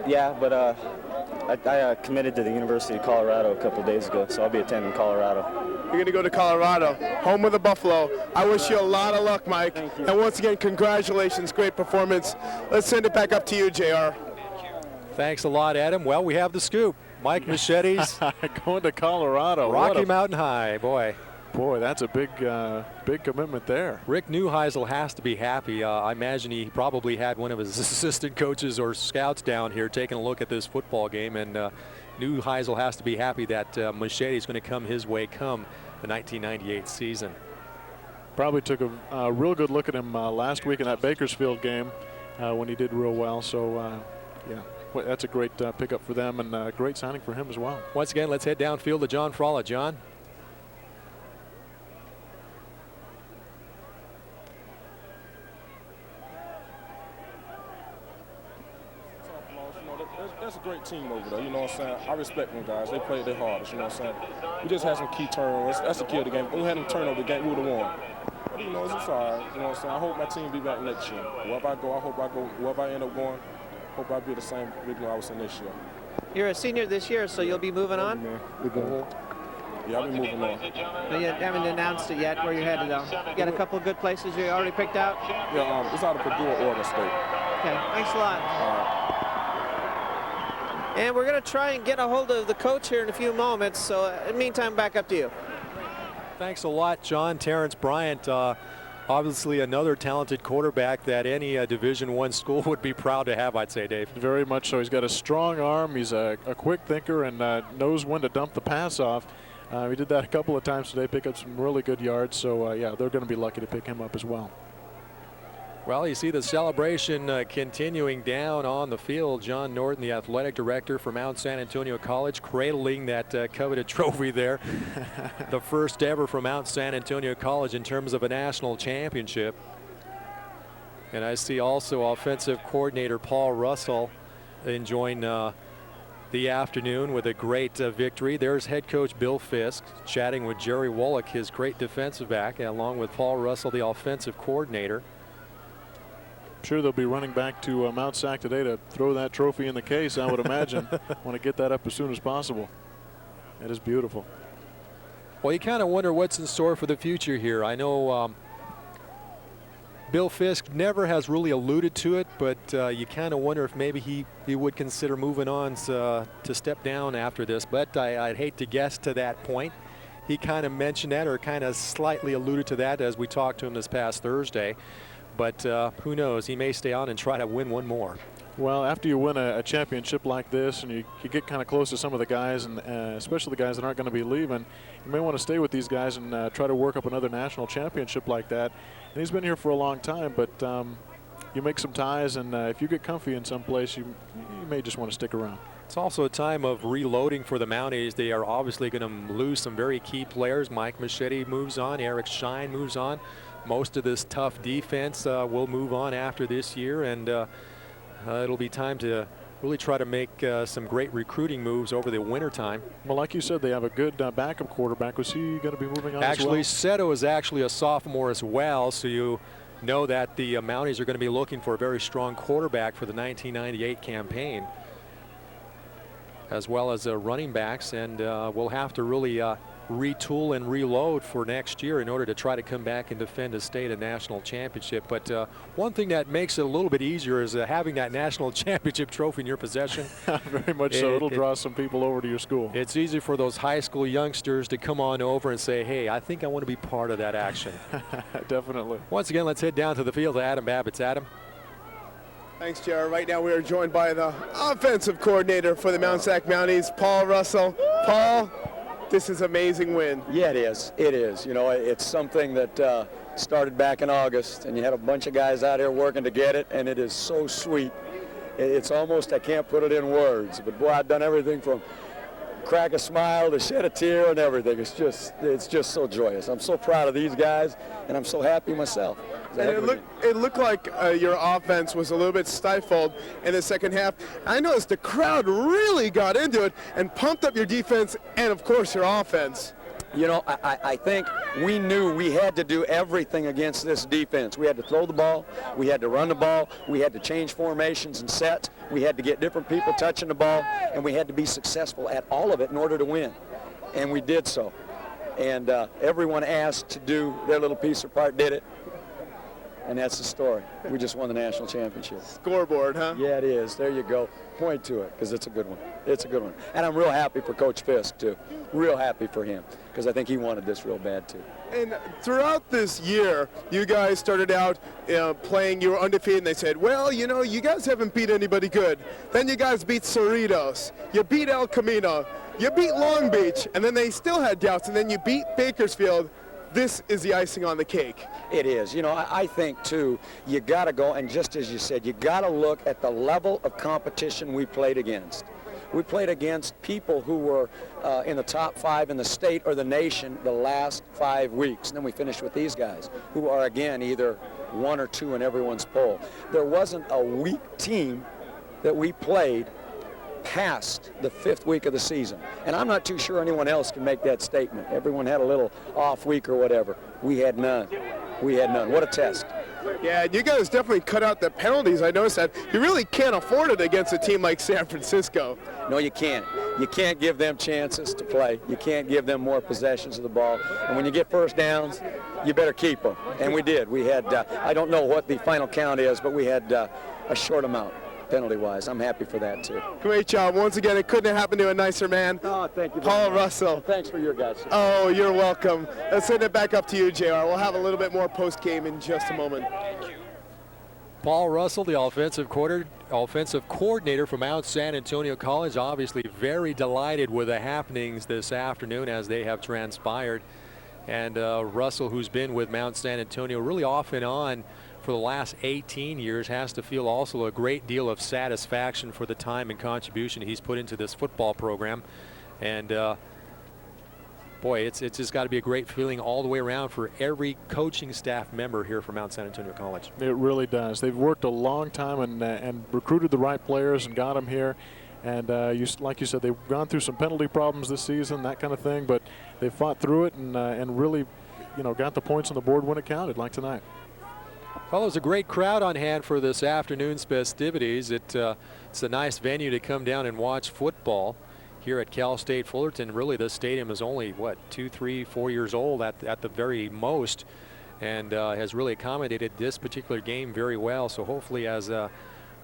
Yeah, but I committed to the University of Colorado a couple days ago, so I'll be attending Colorado. You're going to go to Colorado, home of the Buffalo. I wish you a lot of luck, Mike. Thank you. And once again, congratulations. Great performance. Let's send it back up to you, JR. Thanks a lot, Adam. Well, we have the scoop. Mike Machete's going to Colorado. Rocky Mountain High, boy. Boy, that's a big commitment there. Rick Neuheisel has to be happy. I imagine he probably had one of his assistant coaches or scouts down here taking a look at this football game, and Neuheisel has to be happy that Machete is going to come his way come the 1998 season. Probably took a real good look at him last week in that Bakersfield game when he did real well. So, yeah, well, that's a great pickup for them and a great signing for him as well. Once again, let's head downfield to John Fralla. John. That's a great team over there, you know what I'm saying? I respect them guys. They played their hardest, you know what I'm saying? We just had some key turnovers. That's the key of the game. If we had them turnover the game, we would have won. But, it's all right, you know what I'm saying? I hope my team be back next year. Wherever I go, I hope I go. Wherever I end up going, I hope I be the same region I was in this year. You're a senior this year, so you'll be moving on? Yeah, I'll be moving on. But you haven't announced it yet where you're headed, though. You got a couple of good places you already picked out? Yeah, it's out of Purdue or Oregon State. Okay, thanks a lot. All right. And we're going to try and get a hold of the coach here in a few moments. So in the meantime, back up to you. Thanks a lot, John. Terrence Bryant, obviously another talented quarterback that any Division I school would be proud to have, I'd say, Dave. Very much so. He's got a strong arm. He's a quick thinker and knows when to dump the pass off. We did that a couple of times today, pick up some really good yards. So, yeah, they're going to be lucky to pick him up as well. Well, you see the celebration continuing down on the field. John Norton, the athletic director for Mount San Antonio College, cradling that coveted trophy there. The first ever for Mount San Antonio College in terms of a national championship. And I see also offensive coordinator Paul Russell enjoying the afternoon with a great victory. There's head coach Bill Fisk chatting with Jerry Wallach, his great defensive back, along with Paul Russell, the offensive coordinator. Sure, they'll be running back to MtSAc today to throw that trophy in the case, I would imagine. Want to get that up as soon as possible. It is beautiful. Well, you kind of wonder what's in store for the future here. I know Bill Fisk never has really alluded to it, but you kind of wonder if maybe he would consider moving on to step down after this. But I'd hate to guess to that point. He kind of mentioned that or kind of slightly alluded to that as we talked to him this past Thursday. But who knows? He may stay on and try to win one more. Well, after you win a championship like this and you get kind of close to some of the guys, and especially the guys that aren't going to be leaving, you may want to stay with these guys and try to work up another national championship like that. And he's been here for a long time, but you make some ties, and if you get comfy in some place, you may just want to stick around. It's also a time of reloading for the Mounties. They are obviously going to lose some very key players. Mike Machete moves on. Eric Shine moves on. Most of this tough defense will move on after this year, and it'll be time to really try to make some great recruiting moves over the winter time. Well, like you said, they have a good backup quarterback. Was he going to be moving on Actually, as well? Seto is actually a sophomore as well, so you know that the Mounties are going to be looking for a very strong quarterback for the 1998 campaign, as well as running backs, and we'll have to really retool and reload for next year in order to try to come back and defend a state and national championship. But one thing that makes it a little bit easier is having that national championship trophy in your possession. Very much so. It'll draw some people over to your school. It's easy for those high school youngsters to come on over and say, hey, I think I want to be part of that action. Definitely. Once again, let's head down to the field to Adam Babbitts. Adam. Thanks, JR. Right now we are joined by the offensive coordinator for the MtSAc Mounties, Paul Russell. Paul, this is an amazing win. Yeah, it is. It is. You know, it's something that started back in August, and you had a bunch of guys out here working to get it, and it is so sweet. It's almost, I can't put it in words, but boy, I've done everything from crack a smile to shed a tear and everything. It's just so joyous. I'm so proud of these guys, and I'm so happy myself. And it looked like your offense was a little bit stifled in the second half. I noticed the crowd really got into it and pumped up your defense and, of course, your offense. You know, I think we knew we had to do everything against this defense. We had to throw the ball, we had to run the ball, we had to change formations and sets, we had to get different people touching the ball, and we had to be successful at all of it in order to win. And we did so. And everyone asked to do their little piece or part, did it. And that's the story. We just won the national championship. Scoreboard, huh? Yeah, it is. There you go. Point to it, because it's a good one. It's a good one. And I'm real happy for Coach Fisk, too. Real happy for him, because I think he wanted this real bad, too. And throughout this year, you guys started out playing, you were undefeated, and they said, well, you know, you guys haven't beat anybody good. Then you guys beat Cerritos. You beat El Camino. You beat Long Beach. And then they still had doubts. And then you beat Bakersfield. This is the icing on the cake. It is. You know, I think, too, you got to go, and just as you said, you got to look at the level of competition we played against. We played against people who were in the top 5 in the state or the nation the last 5 weeks. And then we finished with these guys, who are, again, either 1 or 2 in everyone's poll. There wasn't a weak team that we played past the 5th week of the season. And I'm not too sure anyone else can make that statement. Everyone had a little off week or whatever. We had none. We had none. What a test. Yeah, you guys definitely cut out the penalties. I noticed that. You really can't afford it against a team like San Francisco. No, you can't. You can't give them chances to play. You can't give them more possessions of the ball. And when you get first downs, you better keep them. And we did. We had, I don't know what the final count is, but we had a short amount. Penalty-wise, I'm happy for that, too. Great job. Once again, it couldn't have happened to a nicer man. Oh, thank you. Paul Russell. Thanks for your guys. Oh, you're welcome. Let's send it back up to you, JR. We'll have a little bit more post-game in just a moment. Paul Russell, the offensive coordinator from Mount San Antonio College, obviously very delighted with the happenings this afternoon as they have transpired. And Russell, who's been with Mount San Antonio really off and on for the last 18 years, has to feel also a great deal of satisfaction for the time and contribution he's put into this football program. And boy, it's just got to be a great feeling all the way around for every coaching staff member here from Mount San Antonio College. It really does. They've worked a long time and recruited the right players and got them here. And like you said, they've gone through some penalty problems this season, that kind of thing, but they fought through it and really, you know, got the points on the board when it counted, like tonight. Well, there's a great crowd on hand for this afternoon's festivities. It's a nice venue to come down and watch football here at Cal State Fullerton. Really, this stadium is only, what, 2, 3, 4 years old at the very most, and has really accommodated this particular game very well. So hopefully as the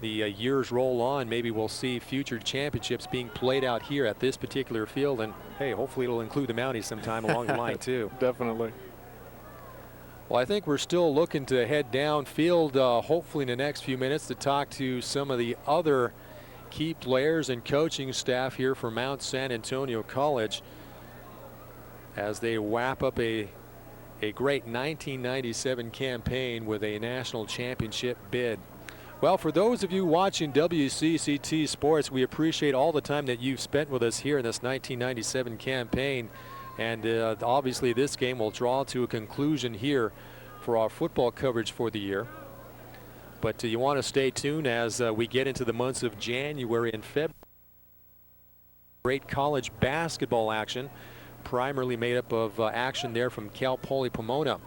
years roll on, maybe we'll see future championships being played out here at this particular field. And, hey, hopefully it'll include the Mounties sometime along the line, too. Definitely. Well, I think we're still looking to head downfield, hopefully in the next few minutes, to talk to some of the other key players and coaching staff here for Mount San Antonio College as they wrap up a great 1997 campaign with a national championship bid. Well, for those of you watching WCCT Sports, we appreciate all the time that you've spent with us here in this 1997 campaign. And obviously this game will draw to a conclusion here for our football coverage for the year. But you want to stay tuned as we get into the months of January and February. Great college basketball action, primarily made up of action there from Cal Poly Pomona.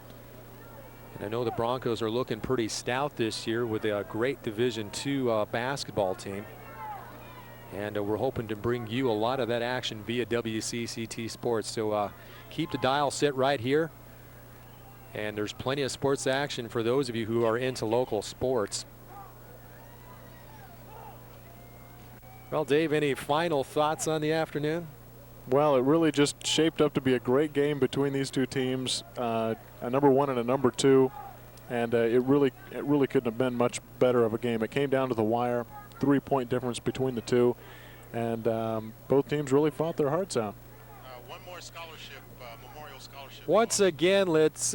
And I know the Broncos are looking pretty stout this year with a great Division II basketball team. And we're hoping to bring you a lot of that action via WCCT Sports. So keep the dial set right here. And there's plenty of sports action for those of you who are into local sports. Well, Dave, any final thoughts on the afternoon? Well, it really just shaped up to be a great game between these two teams, a number 1 and a number 2, and it really couldn't have been much better of a game. It came down to the wire, 3-point difference between the two, and both teams really fought their hearts out. One more scholarship, Memorial Scholarship. Once again, let's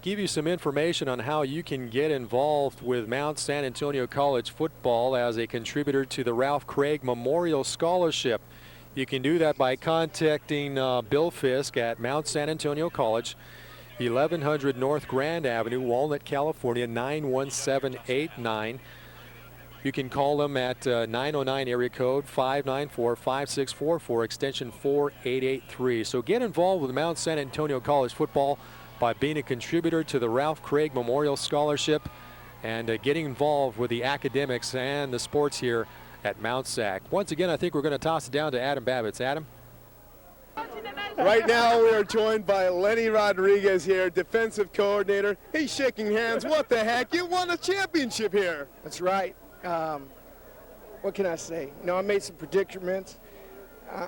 give you some information on how you can get involved with Mount San Antonio College football as a contributor to the Ralph Craig Memorial Scholarship. You can do that by contacting Bill Fisk at Mount San Antonio College, 1100 North Grand Avenue, Walnut, California, 91789. You can call them at 909 area code 594-5644, extension 4883. So get involved with Mount San Antonio College football by being a contributor to the Ralph Craig Memorial Scholarship and getting involved with the academics and the sports here at MtSAc. Once again, I think we're going to toss it down to Adam Babbitts. Adam? Right now we are joined by Lenny Rodriguez here, defensive coordinator. He's shaking hands. What the heck? You won a championship here. That's right. What can I say? You know, I made some predicaments.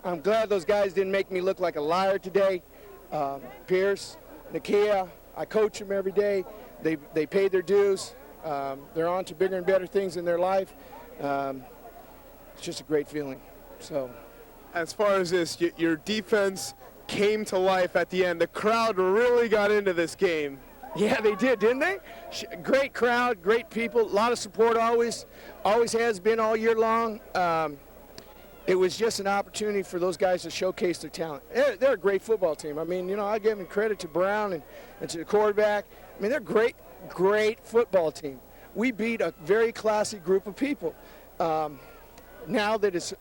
I'm glad those guys didn't make me look like a liar today. Pierce, Nakia, I coach them every day. They paid their dues. They're on to bigger and better things in their life. It's just a great feeling. So, as far as this, your defense came to life at the end. The crowd really got into this game. Yeah, they did, didn't they? Great crowd, great people, a lot of support always has been all year long. It was just an opportunity for those guys to showcase their talent. They're a great football team. I mean, you know, I give them credit to Brown and to the quarterback. I mean, they're a great football team. We beat a very classy group of people. Now that it's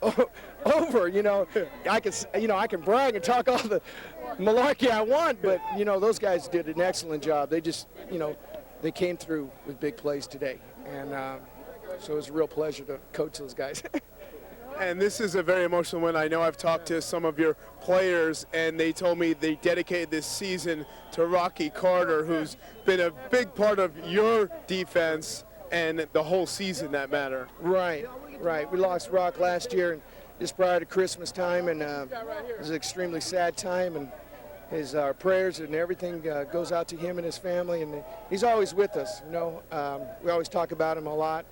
over, you know, I can brag and talk all the malarkey I want, but you know, those guys did an excellent job. They just, you know, they came through with big plays today, and so it was a real pleasure to coach those guys. And this is a very emotional one. I know I've talked to some of your players, and they told me they dedicated this season to Rocky Carter, who's been a big part of your defense and the whole season, that matter. Right. We lost Rock last year, and just prior to Christmas time, and it was an extremely sad time. And our prayers and everything goes out to him and his family, and he's always with us. You know, we always talk about him a lot.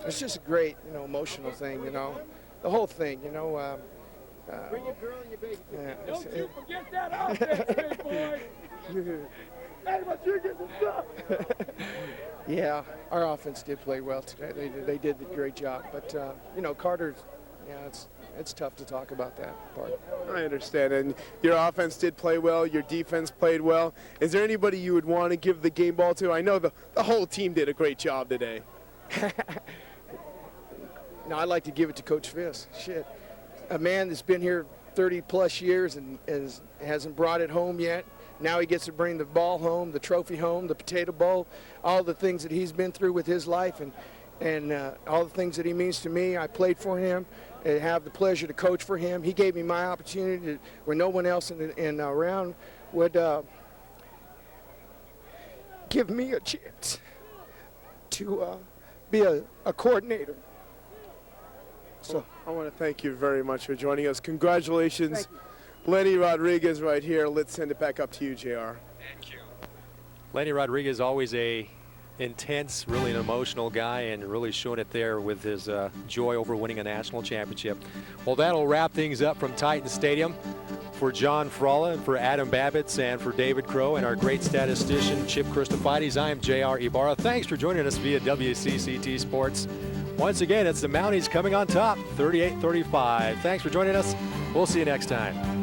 It's just a great, you know, emotional thing. You know, the whole thing. You know. Bring your girl and your baby. Yeah, don't you forget that outfit, boy. Hey, but you get the stuff. Yeah, our offense did play well today. They did a great job. But, you know, Carter's, yeah, it's tough to talk about that part. I understand. And your offense did play well. Your defense played well. Is there anybody you would want to give the game ball to? I know the whole team did a great job today. No, I'd like to give it to Coach Fisk. Shit. A man that's been here 30-plus years and hasn't brought it home yet. Now he gets to bring the ball home, the trophy home, the potato bowl, all the things that he's been through with his life and all the things that he means to me. I played for him and have the pleasure to coach for him. He gave me my opportunity where no one else in around would give me a chance to be a coordinator. So I want to thank you very much for joining us. Congratulations. Lenny Rodriguez right here. Let's send it back up to you, JR. Thank you. Lenny Rodriguez, always a intense, really an emotional guy, and really showing it there with his joy over winning a national championship. Well, that'll wrap things up from Titan Stadium. For John Fralla, and for Adam Babbitts, and for David Crow, and our great statistician, Chip Christophides, I'm JR Ibarra. Thanks for joining us via WCCT Sports. Once again, it's the Mounties coming on top, 38-35. Thanks for joining us. We'll see you next time.